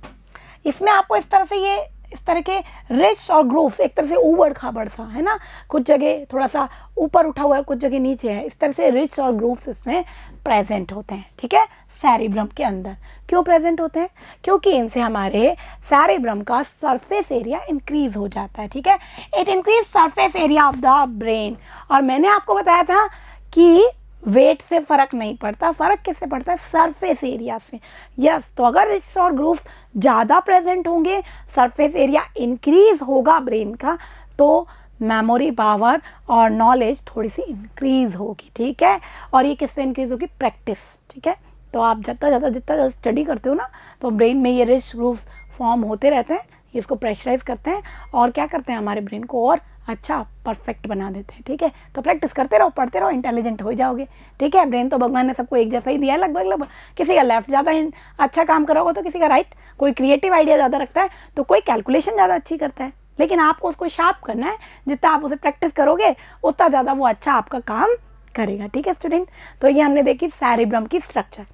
इसमें आपको इस तरह से ये इस तरह के रिड्स और ग्रूव्स, एक तरह से ऊबड़ खाबड़ सा है ना, कुछ जगह थोड़ा सा ऊपर उठा हुआ है, कुछ जगह नीचे है, इस तरह से रिड्स और ग्रूव्स इसमें प्रेजेंट होते हैं। ठीक है, सेरिब्रम के अंदर क्यों प्रेजेंट होते हैं? क्योंकि इनसे हमारे सेरिब्रम का सरफेस एरिया इंक्रीज हो जाता है। ठीक है, it increase surface area of the brain. और मैंने आपको बताया था कि वेट से फ़र्क नहीं पड़ता, फ़र्क किससे पड़ता है? सरफेस एरिया से। यस, तो अगर रिड्स और ग्रूव्स ज़्यादा प्रेजेंट होंगे, सरफेस एरिया इंक्रीज होगा ब्रेन का, तो मेमोरी पावर और नॉलेज थोड़ी सी इंक्रीज होगी। ठीक है, और ये किससे इंक्रीज होगी? प्रैक्टिस। ठीक है, तो आप जितना ज़्यादा स्टडी करते हो ना, तो ब्रेन में ये रिड्स ग्रूव्स फॉर्म होते रहते हैं, इसको प्रेशराइज करते हैं और क्या करते हैं, हमारे ब्रेन को और अच्छा परफेक्ट बना देते हैं। ठीक है, तो प्रैक्टिस करते रहो, पढ़ते रहो, इंटेलिजेंट हो जाओगे। ठीक है, ब्रेन तो भगवान ने सबको एक जैसा ही दिया है लगभग, किसी का लेफ्ट ज़्यादा अच्छा काम कर रहा होगा तो किसी का राइट, कोई क्रिएटिव आइडिया ज़्यादा रखता है तो कोई कैलकुलेशन ज़्यादा अच्छी करता है, लेकिन आपको उसको शार्प करना है, जितना आप उसे प्रैक्टिस करोगे उतना ज़्यादा वो अच्छा आपका काम करेगा। ठीक है स्टूडेंट, तो ये हमने देखी सेरिब्रम की structure.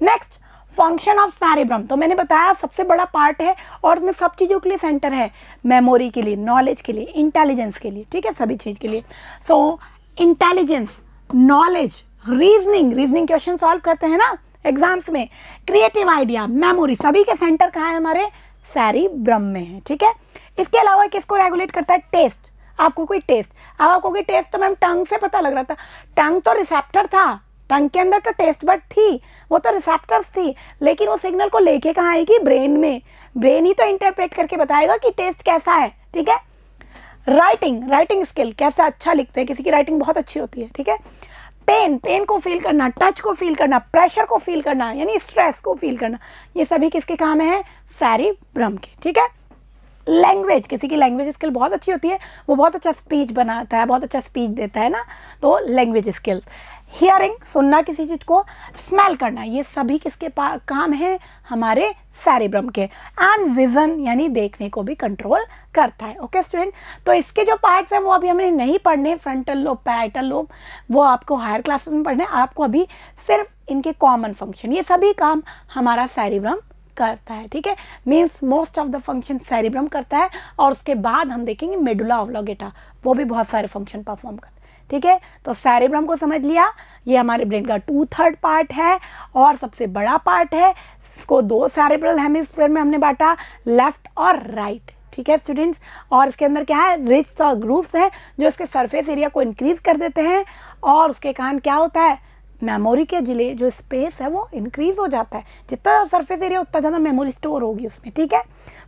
Next, function of cerebrum, तो मैंने बताया सबसे बड़ा पार्ट है और उसमें सब चीज़ों के लिए सेंटर है, मेमोरी के लिए, नॉलेज के लिए, इंटेलिजेंस के लिए। ठीक है, सभी चीज़ के लिए। So intelligence, knowledge, reasoning question solve करते हैं ना एग्जाम्स में, क्रिएटिव आइडिया, मेमोरी, सभी के सेंटर कहाँ है? हमारे सेरिब्रम में है। ठीक है, इसके अलावा किसको रेगुलेट करता है? टेस्ट। आपको कोई टेस्ट, अब आपको कोई टेस्ट तो मैम टंग से पता लग रहा था, टंग तो रिसेप्टर था, टंग के अंदर तो टेस्ट बड थी, वो तो रिसेप्टर्स थी, लेकिन वो सिग्नल को लेके कहाँ आएगी? ब्रेन में। ब्रेन ही तो इंटरप्रेट करके बताएगा कि टेस्ट कैसा है। ठीक है, राइटिंग स्किल, कैसा अच्छा लिखते हैं, किसी की राइटिंग बहुत अच्छी होती है। ठीक है, पेन को फील करना, टच को फील करना, प्रेशर को फील करना, यानी स्ट्रेस को फील करना, ये सभी किसके काम है? सेरिब्रम के। ठीक है, लैंग्वेज, किसी की लैंग्वेज स्किल बहुत अच्छी होती है, वो बहुत अच्छा स्पीच बनाता है, बहुत अच्छा स्पीच देता है ना, तो लैंग्वेज स्किल। हियरिंग, सुनना किसी चीज़ को, स्मेल करना, ये सभी किसके काम है? हमारे सेरिब्रम के। एंड विजन यानी देखने को भी कंट्रोल करता है। ओके स्टूडेंट, तो इसके जो पार्ट्स हैं वो अभी हमें नहीं पढ़ने, फ्रंटल लोब, पैराइटल लोब, वो आपको हायर क्लासेस में पढ़ने। आपको अभी सिर्फ इनके कॉमन फंक्शन, ये सभी काम हमारा सेरिब्रम करता है। ठीक है, means most of the function cerebrum करता है। और उसके बाद हम देखेंगे मेडुला ऑब्लिगेटा, वो भी बहुत सारे फंक्शन परफॉर्म करता है। ठीक है, तो सेरिब्रम को समझ लिया, ये हमारे ब्रेन का 2/3 पार्ट है और सबसे बड़ा पार्ट है। इसको 2 सेरिब्रल हेमिस्फीयर में हमने बांटा, लेफ्ट और राइट। ठीक है स्टूडेंट्स, और इसके अंदर क्या है, रिज्स और ग्रूव्स हैं जो इसके सरफेस एरिया को इंक्रीज कर देते हैं और उसके कारण क्या होता है, मेमोरी के जिले जो स्पेस है वो इंक्रीज हो जाता है। जितना सरफेस एरिया उतना ज़्यादा मेमोरी स्टोर होगी उसमें। ठीक है,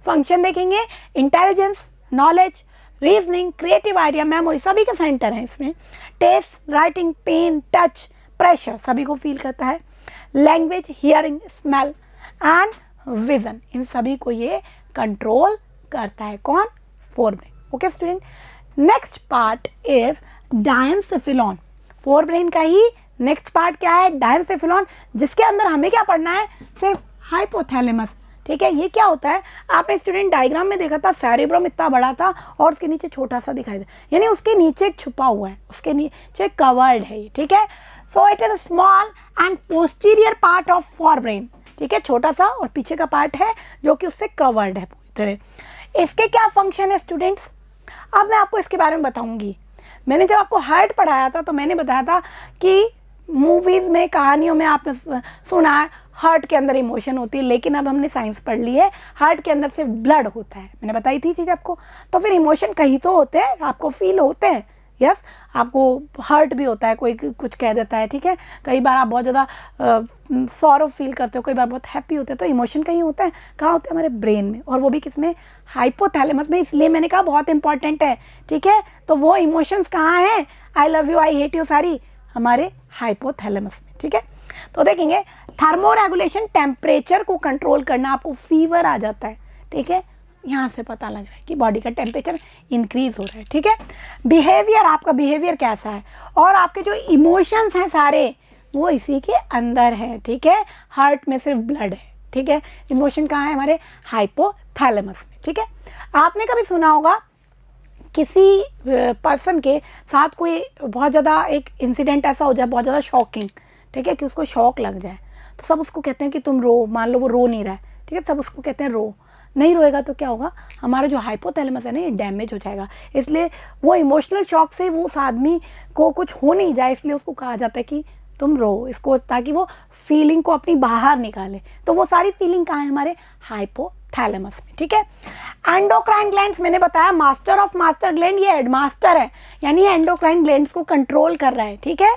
फंक्शन देखेंगे, intelligence, knowledge, reasoning, creative idea, memory सभी के सेंटर हैं इसमें। Taste, writing, pen, touch, pressure सभी को फील करता है। Language, hearing, smell and vision, इन सभी को ये कंट्रोल करता है। कौन, forebrain. Okay student, next part is diencephalon. Forebrain का ही नेक्स्ट पार्ट क्या है, डायंसेफिलॉन, जिसके अंदर हमें क्या पढ़ना है, सिर्फ हाइपोथैलेमस। ठीक है, ये क्या होता है, आपने स्टूडेंट डायग्राम में देखा था सेरिब्रम इतना बड़ा था और उसके नीचे छोटा सा दिखाई दे, यानी उसके नीचे छुपा हुआ है, उसके नीचे कवर्ड है ये। ठीक है, so it is small and posterior part of forebrain. ठीक है, छोटा सा और पीछे का पार्ट है जो कि उससे कवर्ड है पूरी तरह। इसके क्या फंक्शन है स्टूडेंट्स, अब मैं आपको इसके बारे में बताऊंगी। मैंने जब आपको हार्ट पढ़ाया था तो मैंने बताया था कि मूवीज़ में, कहानियों में आपने सुना है हार्ट के अंदर इमोशन होती है, लेकिन अब हमने साइंस पढ़ ली है, हार्ट के अंदर सिर्फ ब्लड होता है। मैंने बताई थी चीज़ आपको। तो फिर इमोशन कहीं तो होते हैं, आपको फील होते हैं। यस, आपको हर्ट भी होता है, कोई कुछ कह देता है। ठीक है, कई बार आप बहुत ज़्यादा सॉरो फील करते हो, कई बार बहुत हैप्पी होते हैं। तो इमोशन कहीं होता है, कहाँ होते हैं, हमारे ब्रेन में, और वो भी किसमें, हाइपोथैलेमस में। इसलिए मैंने कहा बहुत इंपॉर्टेंट है। ठीक है, तो वो इमोशंस कहाँ हैं, I love you, I hate you, सारी हमारे हाइपोथैलेमस में। ठीक है, तो देखेंगे थर्मो रेगुलेशन, टेम्परेचर को कंट्रोल करना। आपको फीवर आ जाता है, ठीक है, यहाँ से पता लग रहा है कि बॉडी का टेम्परेचर इंक्रीज हो रहा है। ठीक है, बिहेवियर, आपका बिहेवियर कैसा है, और आपके जो इमोशंस हैं सारे वो इसी के अंदर है। ठीक है, हार्ट में सिर्फ ब्लड है। ठीक है, इमोशन कहाँ है, हमारे हाइपोथैलेमस में। ठीक है, आपने कभी सुना होगा किसी पर्सन के साथ कोई बहुत ज़्यादा एक इंसिडेंट ऐसा हो जाए, बहुत ज़्यादा शॉकिंग, ठीक है, कि उसको शॉक लग जाए, तो सब उसको कहते हैं कि तुम रो। मान लो वो रो नहीं रहा है, ठीक है, सब उसको कहते हैं रो। नहीं रोएगा तो क्या होगा, हमारा जो हाइपोथैलेमस है ना, ये डैमेज हो जाएगा। इसलिए वो इमोशनल शॉक से वो उस आदमी को कुछ हो नहीं जाए, इसलिए उसको कहा जाता है कि तुम रो, इसको, ताकि वो फीलिंग को अपनी बाहर निकाले। तो वो सारी फीलिंग कहाँ है, हमारे हाइपोथैलेमस में। ठीक है, एंडोक्राइन ग्लैंड्स, मैंने बताया मास्टर ऑफ मास्टर ग्लैंड, ये हेडमास्टर है, यानी एंडोक्राइन ग्लैंड्स को कंट्रोल कर रहा है। ठीक है,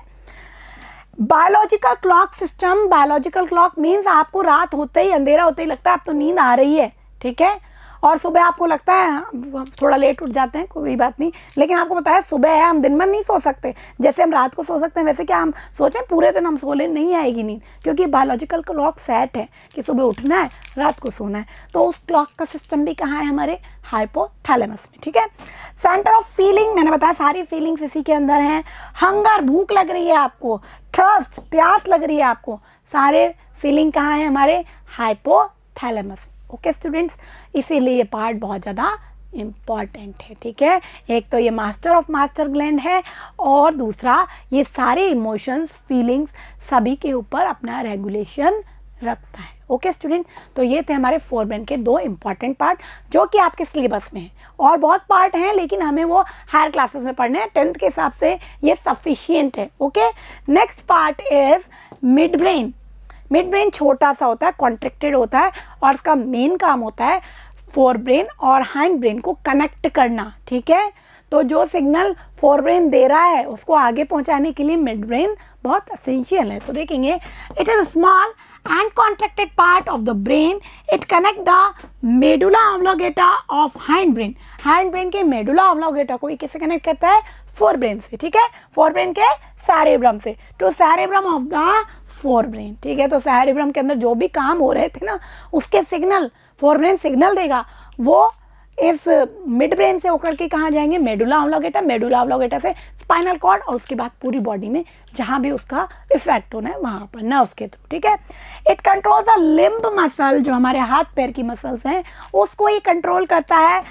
biological clock system, biological clock means आपको रात होते ही, अंधेरा होते ही लगता है अब तो नींद आ रही है। ठीक है, और सुबह आपको लगता है, थोड़ा लेट उठ जाते हैं, कोई बात नहीं, लेकिन आपको पता है सुबह है, हम दिन भर नहीं सो सकते। जैसे हम रात को सो सकते हैं, वैसे क्या हम सोचें पूरे दिन हम सो ले, नहीं आएगी नींद, क्योंकि बायोलॉजिकल क्लॉक सेट है कि सुबह उठना है, रात को सोना है। तो उस क्लॉक का सिस्टम भी कहाँ है, हमारे हाइपोथैलेमस में। ठीक है, सेंटर ऑफ फीलिंग, मैंने बताया सारी फीलिंग्स इसी के अंदर हैं। हंगर, भूख लग रही है आपको, थर्स्ट, प्यास लग रही है आपको, सारे फीलिंग कहाँ है, हमारे हाइपोथैलेमस। ओके स्टूडेंट्स, इसीलिए ये पार्ट बहुत ज़्यादा इम्पॉर्टेंट है। ठीक है, एक तो ये मास्टर ऑफ मास्टर ग्लैंड है, और दूसरा ये सारे इमोशंस, फीलिंग्स सभी के ऊपर अपना रेगुलेशन रखता है। ओके स्टूडेंट, तो ये थे हमारे फोरब्रेन के 2 इम्पॉर्टेंट पार्ट जो कि आपके सिलेबस में है। और बहुत पार्ट हैं, लेकिन हमें वो हायर क्लासेस में पढ़ने हैं, 10th के हिसाब से ये सफिशिएंट है। Okay, next part is mid brain. Mid brain छोटा सा होता है, कॉन्ट्रैक्टेड होता है, और इसका मेन काम होता है फोर ब्रेन और हाइंड ब्रेन को कनेक्ट करना। ठीक है, तो जो सिग्नल फोर ब्रेन दे रहा है उसको आगे पहुंचाने के लिए मिड ब्रेन बहुत एसेंशियल है। तो देखेंगे, it is small and contracted part of the brain. It connect the medulla oblongata of hind brain. hind brain के medulla oblongata को किससे कनेक्ट करता है, फोर ब्रेन से। ठीक है, फोर ब्रेन के सेरेब्रम से, to cerebrum of the fore brain. ठीक है, तो सेरेब्रम के अंदर जो भी काम हो रहे थे ना, उसके सिग्नल फोर ब्रेन सिग्नल देगा, वो इस मिड ब्रेन से होकर के कहाँ जाएंगे, मेडुला ऑब्लोंगेटा, मेडुला ऑब्लोंगेटा से स्पाइनल कॉर्ड और उसके बाद पूरी बॉडी में जहाँ भी उसका इफेक्ट होना है वहाँ पर नर्व्स के थ्रू, ठीक है। It controls the limb muscle, जो हमारे हाथ पैर की मसल्स हैं उसको ही कंट्रोल करता है।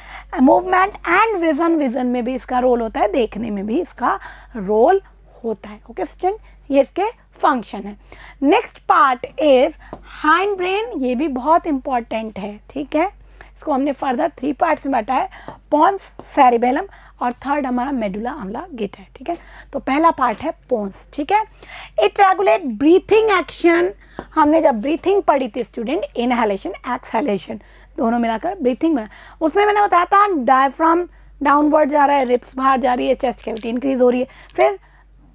मूवमेंट एंड विजन में भी इसका रोल होता है, देखने में भी इसका रोल होता है। ओके स्टूडेंट, ये इसके फंक्शन है। Next part is hind brain, ये भी बहुत इंपॉर्टेंट है, ठीक है। इसको हमने फर्दर 3 पार्ट्स में बांटा है, पोन्स, सेरिबेलम और थर्ड हमारा मेडुला ऑब्लोंगेटा है, ठीक है। तो पहला पार्ट है पोन्स, ठीक है। इट रेगुलेट ब्रीथिंग एक्शन, हमने जब ब्रीथिंग पढ़ी थी स्टूडेंट, इनहेलेशन एक्सहेलेशन दोनों मिलाकर ब्रीथिंग बना, उसमें मैंने बताया था डायफ्राम डाउनवर्ड जा रहा है, रिप्स बाहर जा रही है, चेस्ट कैविटी इंक्रीज हो रही है, फिर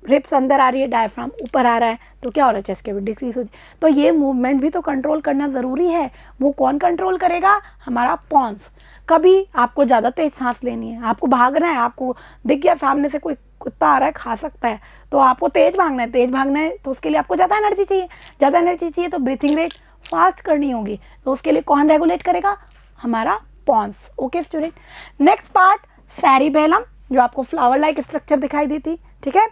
रिप्स अंदर आ रही है, डायफ्राम ऊपर आ रहा है, तो क्या हो रहा है, चेस्ट कैविटी डिक्रीज हो रही है। तो ये मूवमेंट भी तो कंट्रोल करना ज़रूरी है। वो कौन कंट्रोल करेगा, हमारा पोन्स। कभी आपको ज़्यादा तेज सांस लेनी है, आपको भागना है, आपको दिख गया सामने से कोई कुत्ता आ रहा है खा सकता है, तो आपको तेज भागना है तो उसके लिए आपको ज़्यादा एनर्जी चाहिए, तो ब्रीथिंग रेट फास्ट करनी होगी, तो उसके लिए कौन रेगुलेट करेगा, हमारा pons. Okay student, next part cerebellum, जो आपको फ्लावर लाइक स्ट्रक्चर दिखाई दी थी, ठीक है।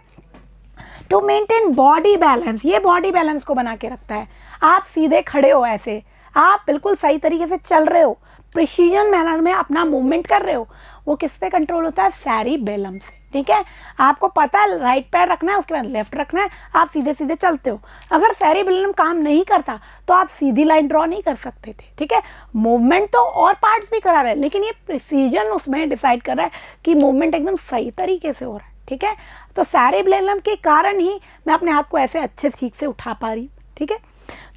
टू मेंटेन बॉडी बैलेंस, ये बॉडी बैलेंस को बना के रखता है। आप सीधे खड़े हो, ऐसे आप बिल्कुल सही तरीके से चल रहे हो, प्रिसीजन मैनर में अपना मूवमेंट कर रहे हो, वो किससे कंट्रोल होता है, सेरिबेलम से, ठीक है। आपको पता है राइट पैर रखना है, उसके बाद लेफ्ट रखना है, आप सीधे सीधे चलते हो। अगर सेरिबेलम काम नहीं करता तो आप सीधी लाइन ड्रॉ नहीं कर सकते थे, ठीक है। मूवमेंट तो और पार्ट्स भी करा रहे हैं, लेकिन ये प्रिसीजन उसमें डिसाइड कर रहा है कि मूवमेंट एकदम सही तरीके से हो रहा है, ठीक है। तो सेरिबेलम के कारण ही मैं अपने हाथ को ऐसे अच्छे ठीक से उठा पा रही हूँ, ठीक है।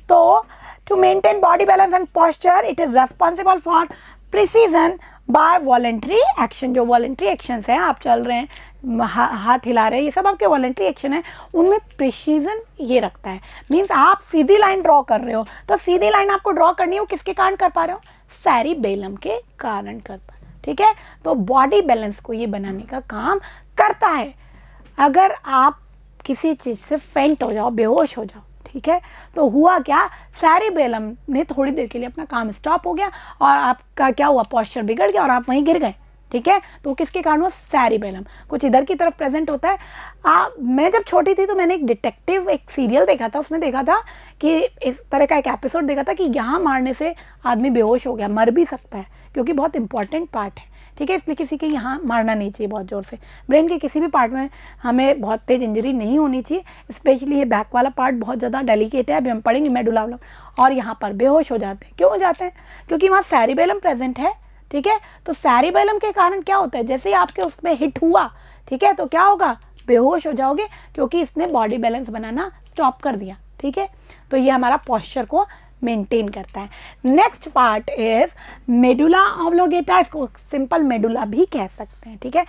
तो to maintain body balance and posture, it is responsible for precision by voluntary action. जो वॉलेंट्री एक्शंस हैं, आप चल रहे हैं, हाथ हिला रहे हैं, ये सब आपके वॉलेंट्री एक्शन है, उनमें प्रिसीजन ये रखता है। मीन्स आप सीधी लाइन ड्रॉ कर रहे हो, तो सीधी लाइन आपको ड्रॉ करनी हो, किसके कारण कर पा रहे हो, सेरिबेलम के कारण कर पा, ठीक है। तो बॉडी बैलेंस को ये बनाने का काम करता है। अगर आप किसी चीज़ से फेंट हो जाओ, बेहोश हो जाओ, ठीक है, तो हुआ क्या, सेरिबेलम ने थोड़ी देर के लिए अपना काम स्टॉप हो गया और आपका क्या हुआ, पोस्चर बिगड़ गया और आप वहीं गिर गए, ठीक है। तो किसके कारण हुआ, सेरिबेलम। कुछ इधर की तरफ प्रेजेंट होता है। मैं जब छोटी थी तो मैंने एक डिटेक्टिव एक सीरियल देखा था, उसमें देखा था कि इस तरह का एक एपिसोड देखा था कि यहाँ मारने से आदमी बेहोश हो गया, मर भी सकता है, क्योंकि बहुत इंपॉर्टेंट पार्ट है, ठीक है। इसलिए किसी के यहाँ मारना नहीं चाहिए बहुत ज़ोर से। ब्रेन के किसी भी पार्ट में हमें बहुत तेज इंजरी नहीं होनी चाहिए, स्पेशली ये बैक वाला पार्ट बहुत ज़्यादा डेलिकेट है, अभी हम पढ़ेंगे मेडुला ऑब्लोंगेटा। और यहाँ पर बेहोश हो जाते हैं, क्यों हो जाते हैं, क्योंकि वहाँ सेरिबेलम प्रेजेंट है, ठीक है। तो सेरिबेलम के कारण क्या होता है, जैसे ही आपके उसमें हिट हुआ, ठीक है, तो क्या होगा, बेहोश हो जाओगे, क्योंकि इसने बॉडी बैलेंस बनाना स्टॉप कर दिया, ठीक है। तो ये हमारा पोस्चर को मेंटेन करता है। Next part is medulla oblongata, इसको सिंपल मेडुला भी कह सकते हैं, ठीक है।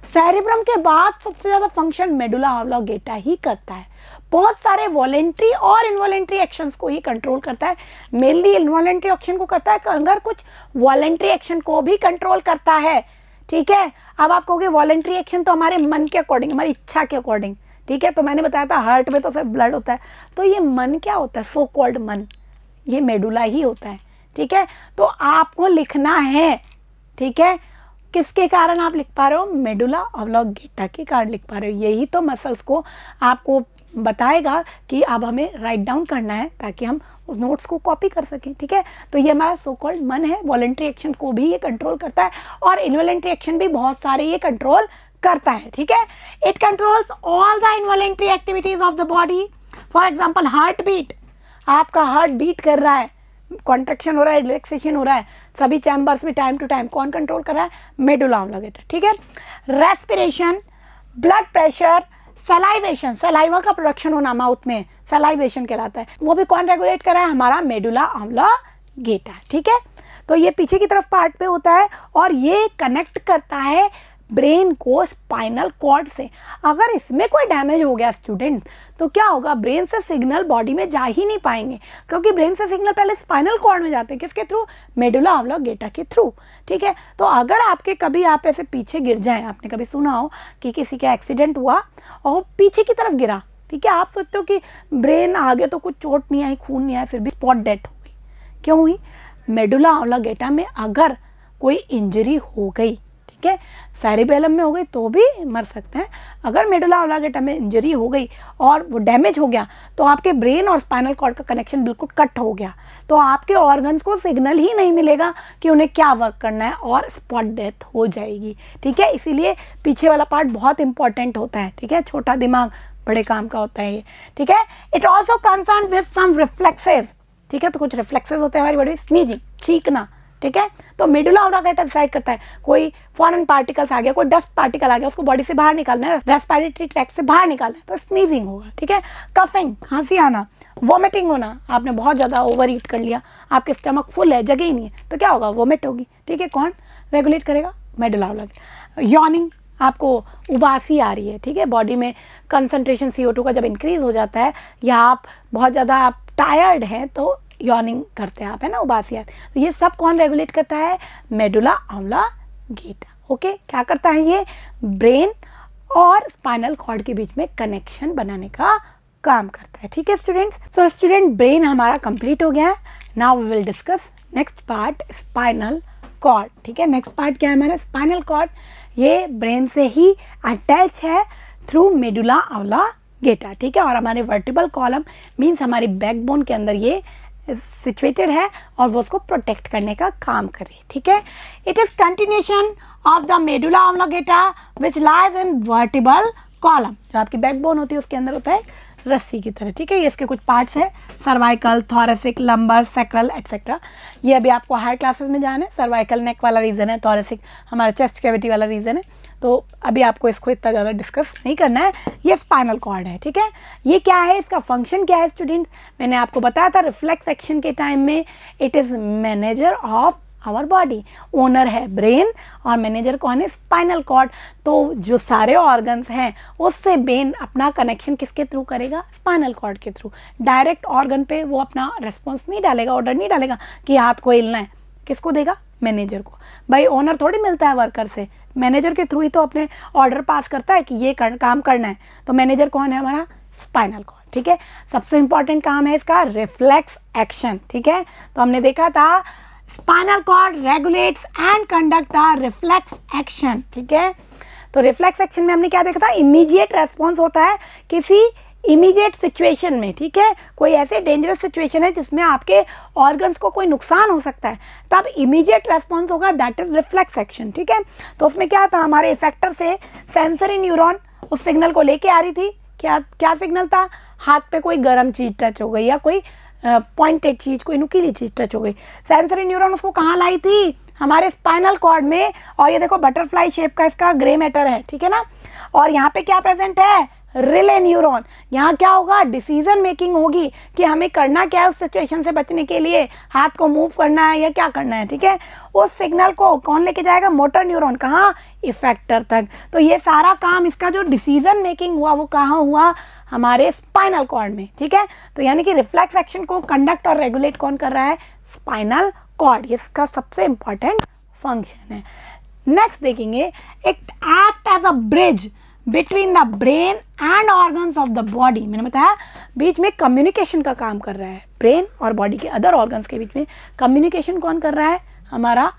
सेरिब्रम के बाद सबसे ज़्यादा फंक्शन मेडुला ऑब्लोंगेटा ही करता है। बहुत सारे वॉलेंट्री और इनवॉलेंट्री एक्शंस को ही कंट्रोल करता है। मेनली इनवॉलेंट्री एक्शन को करता है, अगर कुछ वॉलेंट्री एक्शन को भी कंट्रोल करता है, ठीक है। अब आप कहोगे वॉलेंट्री एक्शन तो हमारे मन के अकॉर्डिंग, हमारी इच्छा के अकॉर्डिंग, ठीक है। तो मैंने बताया था हार्ट में तो सिर्फ ब्लड होता है, तो ये मन क्या होता है, सो कॉल्ड मन, ये मेडुला ही होता है, ठीक है। तो आपको लिखना है, ठीक है, किसके कारण आप लिख पा रहे हो, मेडुला ऑब्लोंगेटा के कारण लिख पा रहे हो। यही तो मसल्स को आपको बताएगा कि अब हमें राइट डाउन करना है, ताकि हम उस नोट्स को कॉपी कर सकें, ठीक है। तो ये हमारा सो कॉल्ड मन है, वॉलेंट्री एक्शन को भी ये कंट्रोल करता है और इनवॉलेंट्री एक्शन भी बहुत सारे ये कंट्रोल करता है, ठीक है। It controls all the involuntary activities of the body. For example heart beat, आपका हार्ट बीट कर रहा है, कॉन्ट्रैक्शन हो रहा है, रिलैक्सेशन हो रहा है, सभी चैम्बर्स में टाइम टू टाइम कौन कंट्रोल कर रहा है, मेडुला ऑब्लोंगेटा, ठीक है। Respiration, blood pressure, salivation, saliva का प्रोडक्शन होना माउथ में सलाइवेशन कहलाता है, वो भी कौन रेगुलेट कर रहा है, हमारा मेडुला ऑब्लोंगेटा, ठीक है। तो ये पीछे की तरफ पार्ट पे होता है और ये कनेक्ट करता है ब्रेन को स्पाइनल कॉर्ड से। अगर इसमें कोई डैमेज हो गया स्टूडेंट, तो क्या होगा, ब्रेन से सिग्नल बॉडी में जा ही नहीं पाएंगे, क्योंकि ब्रेन से सिग्नल पहले स्पाइनल कॉर्ड में जाते हैं, किसके थ्रू, मेडुला ऑब्लोंगेटा के थ्रू, ठीक है। तो अगर आपके कभी आप ऐसे पीछे गिर जाएं, आपने कभी सुना हो कि किसी का एक्सीडेंट हुआ और पीछे की तरफ गिरा, ठीक है, आप सोचते हो कि ब्रेन आगे तो कुछ चोट नहीं आई, खून नहीं आया, फिर भी स्पॉट डेथ हो गई, क्यों हुई, मेडुला ऑब्लोंगेटा में अगर कोई इंजरी हो गई, ठीक है, सेरिबेलम में हो गई तो भी मर सकते हैं। अगर मेडुला ऑब्लिंगेटा में इंजरी हो गई और वो डैमेज हो गया तो आपके ब्रेन और स्पाइनल कॉर्ड का कनेक्शन बिल्कुल कट हो गया, तो आपके ऑर्गन्स को सिग्नल ही नहीं मिलेगा कि उन्हें क्या वर्क करना है और स्पॉट डेथ हो जाएगी, ठीक है। इसीलिए पीछे वाला पार्ट बहुत इंपॉर्टेंट होता है, ठीक है, छोटा दिमाग बड़े काम का होता है ये, ठीक है। It also concern with some reflexes, ठीक है, तो कुछ रिफ्लेक्सेस होते हैं हमारी बॉडी में, स्नीजिंग, चीखना, ठीक है। तो मेडुला ऑब्लिंगेटा डिसाइड करता है कोई फॉरेन पार्टिकल्स आ गया, कोई डस्ट पार्टिकल आ गया, उसको बॉडी से बाहर निकालना है, रेस्पिरेटरी ट्रैक्ट से बाहर निकालना है, तो स्नीजिंग होगा, ठीक है। कफिंग, खांसी आना, वॉमिटिंग होना, आपने बहुत ज़्यादा ओवर ईट कर लिया, आपके स्टमक फुल है, जगह ही नहीं है, तो क्या होगा, वॉमिट होगी, ठीक है। कौन रेगुलेट करेगा, मेडुला ऑब्लिंगेटा। यॉर्निंग, आपको उबासी आ रही है, ठीक है, बॉडी में कंसंट्रेशन CO2 का जब इंक्रीज हो जाता है या आप बहुत ज़्यादा आप टायर्ड हैं तो यॉर्निंग करते हैं आप, है ना, उबासी आती है, तो ये सब कौन रेगुलेट करता है, मेडुला ऑब्लिंगेटा, ओके। क्या करता है ये, ब्रेन और स्पाइनल कॉर्ड के बीच में कनेक्शन बनाने का काम करता है, ठीक है स्टूडेंट्स। तो स्टूडेंट, ब्रेन हमारा कंप्लीट हो गया है। Now we will discuss next part, spinal cord, ठीक है। नेक्स्ट पार्ट क्या है हमारा, स्पाइनल कॉर्ड। ये ब्रेन से ही अटैच है थ्रू मेडुला ऑब्लिंगेटा, ठीक है, और हमारे वर्टिब्रल कॉलम मीन्स हमारी बैकबोन के अंदर ये सिचुएटेड है और वो उसको प्रोटेक्ट करने का काम कर रही है, ठीक है। It is continuation of the medulla oblongata which lies in vertebral column. जो आपकी बैकबोन होती है उसके अंदर होता है रस्सी की तरह, ठीक है। ये इसके कुछ पार्ट्स हैं, cervical, thoracic, lumbar, sacral etcetera. ये अभी आपको हाई क्लासेस में जाना है। सर्वाइकल नेक वाला रीजन है, थोरेसिक हमारा चेस्ट कैविटी वाला रीजन है, तो अभी आपको इसको इतना ज़्यादा डिस्कस नहीं करना है। ये स्पाइनल कॉर्ड है, ठीक है। ये क्या है, इसका फंक्शन क्या है स्टूडेंट, मैंने आपको बताया था रिफ्लेक्स एक्शन के टाइम में it is manager of our body. Owner है ब्रेन और मैनेजर कौन है, स्पाइनल कॉर्ड। तो जो सारे ऑर्गन्स हैं उससे ब्रेन अपना कनेक्शन किसके थ्रू करेगा, स्पाइनल कॉर्ड के थ्रू। डायरेक्ट ऑर्गन पे वो अपना रेस्पॉन्स नहीं डालेगा, ऑर्डर नहीं डालेगा कि हाथ को हिलना है, किसको देगा, मैनेजर को। भाई ओनर थोड़ी मिलता है वर्कर से, मैनेजर के थ्रू ही तो अपने ऑर्डर पास करता है कि ये काम करना है। तो मैनेजर कौन है हमारा, स्पाइनल कॉर्ड, ठीक है। सबसे इंपॉर्टेंट काम है इसका रिफ्लेक्स एक्शन, ठीक है। तो हमने देखा था spinal cord regulates and conduct the reflex action, ठीक है। तो रिफ्लेक्स एक्शन में हमने क्या देखा था, इमीडिएट रेस्पॉन्स होता है किसी इमीडिएट सिचुएशन में, ठीक है। कोई ऐसे डेंजरस सिचुएशन है जिसमें आपके ऑर्गन्स को कोई नुकसान हो सकता है, तब इमीडिएट रेस्पॉन्स होगा, दैट इज रिफ्लेक्स एक्शन, ठीक है। तो उसमें क्या था, हमारे इफेक्टर से सेंसरी न्यूरॉन उस सिग्नल को लेके आ रही थी। क्या सिग्नल था, हाथ पे कोई गर्म चीज़ टच हो गई या कोई पॉइंटेड चीज़, कोई नुकीली चीज़ टच हो गई, सेंसरी न्यूरॉन उसको कहाँ लाई थी, हमारे स्पाइनल कॉर्ड में। और ये देखो बटरफ्लाई शेप का इसका ग्रे मैटर है, ठीक है ना। और यहाँ पे क्या प्रेजेंट है, रिले न्यूरॉन। यहाँ क्या होगा, डिसीजन मेकिंग होगी कि हमें करना क्या है उस सिचुएशन से बचने के लिए, हाथ को मूव करना है या क्या करना है, ठीक है। उस सिग्नल को कौन लेके जाएगा, मोटर न्यूरॉन, कहाँ, इफेक्टर तक। तो ये सारा काम इसका जो डिसीजन मेकिंग हुआ वो कहाँ हुआ, हमारे स्पाइनल कॉर्ड में, ठीक है। तो यानी कि रिफ्लेक्स एक्शन को कंडक्ट और रेगुलेट कौन कर रहा है, स्पाइनल कॉर्ड। ये इसका सबसे इंपॉर्टेंट फंक्शन है। नेक्स्ट देखेंगे, it act as a bridge between the brain and organs of the body. मैंने बताया बीच में कम्युनिकेशन का काम कर रहा है, ब्रेन और बॉडी के अदर ऑर्गन्स के बीच में कम्युनिकेशन कौन कर रहा है, हमारा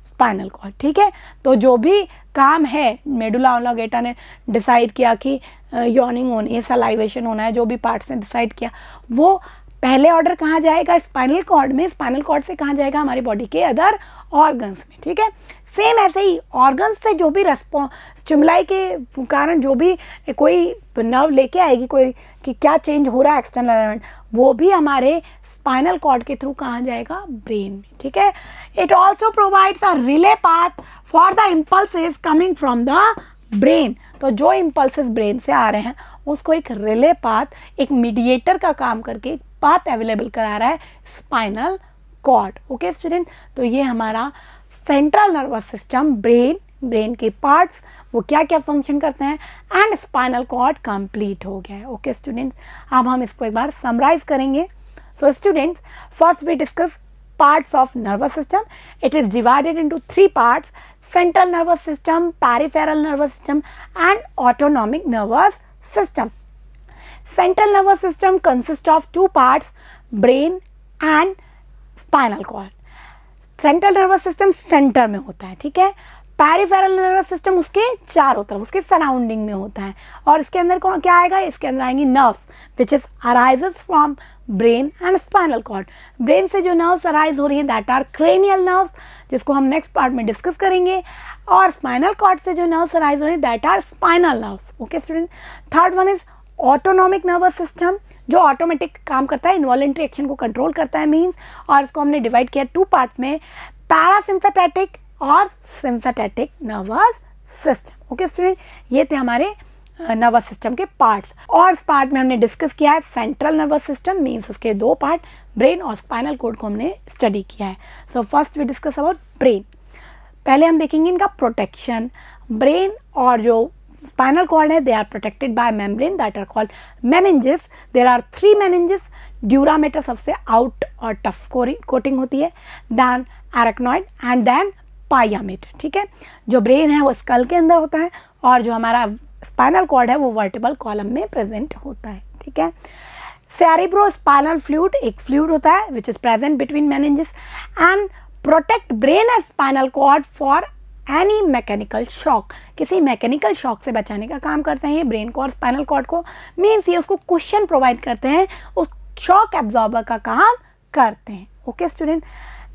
स्पाइनल कॉर्ड, ठीक है। तो जो भी काम है, मेडुला ऑब्लिंगेटा ने डिसाइड किया कि यॉर्निंग होनी है, सलाइवेशन होना है, जो भी पार्ट्स ने डिसाइड किया, वो पहले ऑर्डर कहाँ जाएगा, स्पाइनल कॉर्ड में। स्पाइनल कॉर्ड से कहाँ जाएगा, हमारी बॉडी के अदर ऑर्गन्स में, ठीक है। सेम ऐसे ही ऑर्गन्स से जो भी स्टिमुलाई के कारण जो भी कोई नर्व लेके आएगी कोई कि क्या चेंज हो रहा है एक्सटर्नल एलिमेंट, वो भी हमारे स्पाइनल कॉर्ड के थ्रू कहाँ जाएगा, ब्रेन में, ठीक है। It also provides a relay path for the impulses coming from the brain. तो जो इम्पल्सेस ब्रेन से आ रहे हैं उसको एक रिले पाथ, एक मीडिएटर का काम करके पाथ अवेलेबल करा रहा है स्पाइनल कॉर्ड, ओके स्टूडेंट। तो ये हमारा सेंट्रल नर्वस सिस्टम, ब्रेन के पार्ट्स, वो क्या क्या फंक्शन करते हैं, एंड स्पाइनल कॉर्ड कंप्लीट हो गया है, ओके स्टूडेंट्स। अब हम इसको एक बार समराइज करेंगे। So students, first we discuss parts of nervous system. It is divided into 3 parts: central nervous system, peripheral nervous system and autonomic nervous system. Central nervous system consists of 2 parts: brain and spinal cord. Central nervous system centre में होता है, ठीक है। Peripheral nervous system उसके चारों तरफ, उसके surrounding में होता है। और इसके अंदर कौन क्या आएगा, इसके अंदर आएंगी nerves which is arises from brain and spinal cord. Brain से जो नर्व्स अराइज हो रही हैं दैट आर क्रेनियल नर्व्स, जिसको हम नेक्स्ट पार्ट में डिस्कस करेंगे। और स्पाइनल कॉर्ड से जो नर्व्स अराइज हो रही हैं that are spinal nerves. Okay student. Third one is autonomic nervous system, जो ऑटोमेटिक काम करता है, इनवॉलेंट्री एक्शन को कंट्रोल करता है मीन्स। और इसको हमने डिवाइड किया 2 पार्ट्स में, पैरासिम्पैथेटिक और sympathetic nervous system. Okay student, ये थे हमारे नर्वस सिस्टम के पार्ट्स। और इस पार्ट में हमने डिस्कस किया है सेंट्रल नर्वस सिस्टम मीन्स उसके 2 पार्ट, ब्रेन और स्पाइनल कॉर्ड को हमने स्टडी किया है। So first we discuss about brain. पहले हम देखेंगे इनका प्रोटेक्शन। ब्रेन और जो स्पाइनल कॉर्ड है they are protected by membrane that are called meninges. There are 3 meninges. Dura mater सबसे आउट और टफ कोटिंग होती है, then arachnoid and then pia mater, ठीक है। जो ब्रेन है वो स्कल के अंदर होता है और जो हमारा स्पाइनल कॉर्ड है वो वर्टिबल कॉलम में प्रेजेंट होता है, ठीक है। सेरिब्रोस्पाइनल फ्लूइड एक फ्लूइड होता है which is present between meninges and protect brain and spinal cord for any mechanical shock. किसी मैकेनिकल शॉक से बचाने का काम करते हैं ये ब्रेन को और स्पाइनल कॉर्ड को, मीन्स ये उसको कुशन प्रोवाइड करते हैं, उस शॉक एब्जॉर्बर का काम करते हैं। Okay student.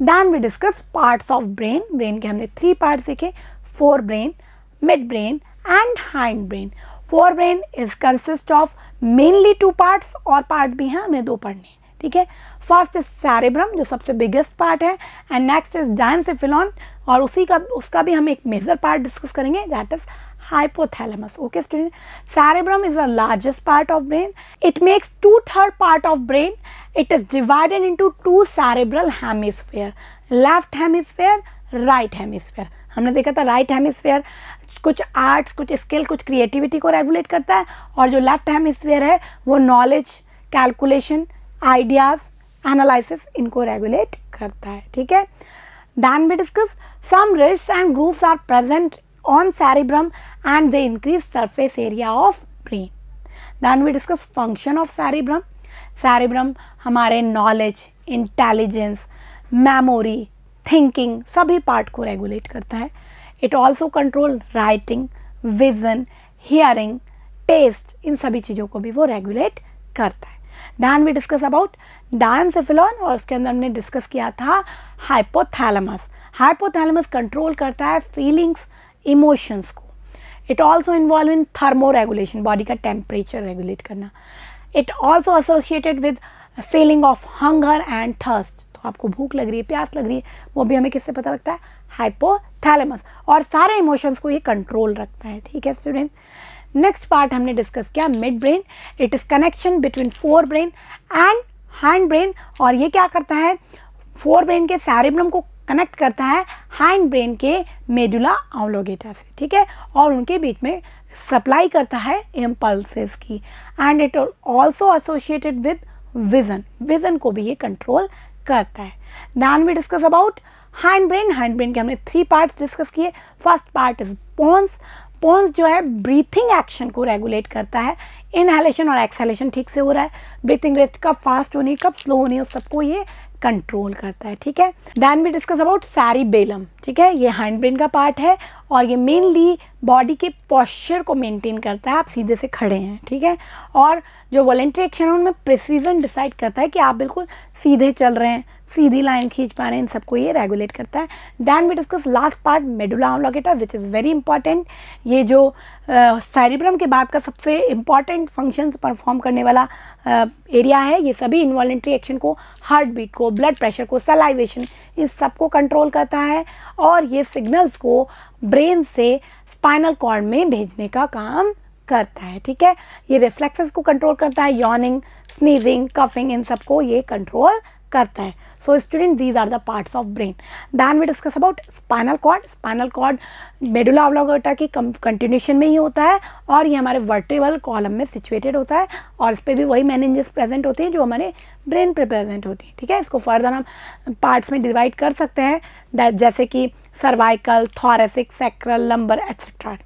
Then we discuss parts of brain. Brain के हमने 3 पार्ट्स देखे, fore brain, mid brain and hind brain. Fore brain is consist of mainly 2 parts, और पार्ट भी हैं, हमें 2 पढ़ने हैं, ठीक है। फर्स्ट इज सेरेब्रम जो सबसे बिगेस्ट पार्ट है, एंड नेक्स्ट इज डायंसेफिलॉन, और उसका भी हम एक मेजर पार्ट डिस्कस करेंगे that is hypothalamus. Okay student, cerebrum is the largest part of brain. It makes 2/3 part of brain. It is divided into 2 cerebral hemisphere, left hemisphere, right hemisphere. हमने देखा था right hemisphere कुछ arts, कुछ skill, कुछ creativity को regulate करता है, और जो लेफ्ट हेमिस्फेयर है वो नॉलेज, कैलकुलेशन, आइडियाज, एनालिसिस इनको रेगुलेट करता है, ठीक है। Then we discuss some ridges and grooves are present on cerebrum and they increase surface area of brain. Then we discuss function of cerebrum. Cerebrum हमारे knowledge, intelligence, memory, thinking सभी part को regulate करता है. It also control writing, vision, hearing, taste, इन सभी चीज़ों को भी वो regulate करता है. Then we discuss about डायंसेफिलॉन, और उसके अंदर हमने डिस्कस किया था हाइपोथैलेमस. हाइपोथैलेमस कंट्रोल करता है फीलिंग्स, इमोशंस को. It also involve in thermo regulation, body का टेम्परेचर रेगुलेट करना. It also associated with feeling of hunger and thirst. तो आपको भूख लग रही है, प्यास लग रही है, वो भी हमें किससे पता लगता है? हाइपोथैलेमस. और सारे इमोशंस को ये कंट्रोल रखता है, ठीक है स्टूडेंट. नेक्स्ट पार्ट हमने डिस्कस किया mid brain. It is connection between fore brain and hind brain. और ये क्या करता है? फोर ब्रेन के सेरेब्रम को कनेक्ट करता है हाइंड ब्रेन के मेडुला ऑब्लोंगेटा से, ठीक है, और उनके बीच में सप्लाई करता है इम्पल्सेस की. And it also associated with vision. Vision को भी ये कंट्रोल करता है. Then we discuss about hind brain. Hind brain के हमने 3 पार्ट्स डिस्कस किए. First part is pons. Pons जो है ब्रीथिंग एक्शन को रेगुलेट करता है. इनहेलेशन और एक्सहेलेशन ठीक से हो रहा है, ब्रीथिंग रेट कब फास्ट होनी, कब स्लो होनी है, उस सबको ये कंट्रोल करता है, ठीक है. Then we discuss about cerebellum, ठीक है, ये हाइंड ब्रेन का पार्ट है और ये मेनली बॉडी के पॉस्चर को मेंटेन करता है, आप सीधे से खड़े हैं, ठीक है. और जो वॉलेंट्री एक्शन है उनमें प्रिसीजन डिसाइड करता है कि आप बिल्कुल सीधे चल रहे हैं, सीधी लाइन खींच पा रहे हैं, इन सबको ये रेगुलेट करता है. Then we discuss last part medulla oblongata which is very important. ये जो सेरिब्रम के बाद का सबसे इम्पॉर्टेंट फंक्शंस परफॉर्म करने वाला एरिया है. ये सभी इनवॉलेंट्री एक्शन को, हार्ट बीट को, ब्लड प्रेशर को, सलाइवेशन, इस सब को कंट्रोल करता है और ये सिग्नल्स को ब्रेन से स्पाइनल कॉर्ड में भेजने का काम करता है, ठीक है. ये रिफ्लेक्सेस को कंट्रोल करता है, यॉर्निंग, स्नीजिंग, कफिंग, इन सबको ये कंट्रोल करता है. So student these are the parts of brain. Then we discuss about spinal cord. Spinal cord medulla oblongata की कंटिन्यूशन में ही होता है और ये हमारे वर्टिब्रल कॉलम में सिचुएटेड होता है और इस पर भी वही मेनिंजेस प्रेजेंट होती हैं जो हमारे ब्रेन पे प्रेजेंट होती है, ठीक है. इसको फर्दर हम पार्ट्स में डिवाइड कर सकते हैं. जैसे कि cervical, thoracic, sacral, lumbar etcetera.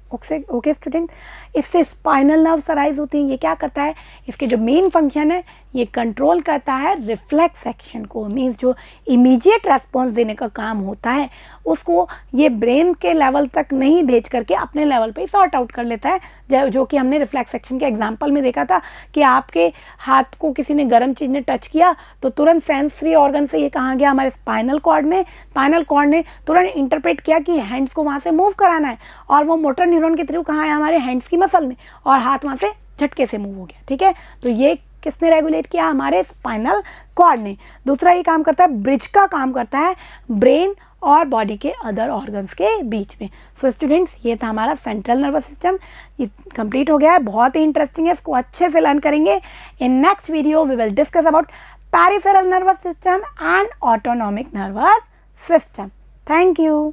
Okay student, इससे स्पाइनल नर्व्स अराइज होती हैं। ये क्या करता है, इसके जो मेन फंक्शन है ये कंट्रोल करता है रिफ्लेक्स एक्शन को, मीन्स जो इमीडिएट रेस्पॉन्स देने का काम होता है उसको ये ब्रेन के लेवल तक नहीं भेज करके अपने लेवल पे ही सॉर्ट आउट कर लेता है, जो कि हमने रिफ्लेक्स एक्शन के एग्जांपल में देखा था कि आपके हाथ को किसी ने गर्म चीज़ ने टच किया तो तुरंत सेंसरी ऑर्गन से ये कहाँ गया, हमारे स्पाइनल कॉर्ड में। स्पाइनल कॉर्ड ने तुरंत इंटरप्रेट किया कि हैंड्स को वहाँ से मूव कराना है और वो मोटर न्यूरॉन के थ्रू कहाँ है, हमारे हैंड्स की मसल में, और हाथ वहाँ से झटके से मूव हो गया। ठीक है, तो ये किसने रेगुलेट किया, हमारे स्पाइनल कॉर्ड ने। दूसरा ये काम करता है, ब्रिज का काम करता है ब्रेन और बॉडी के अदर ऑर्गन्स के बीच में। सो स्टूडेंट्स, ये था हमारा सेंट्रल नर्वस सिस्टम, ये कंप्लीट हो गया है। बहुत ही इंटरेस्टिंग है, इसको अच्छे से लर्न करेंगे। In next video we will discuss about peripheral nervous system and autonomic nervous system. Thank you.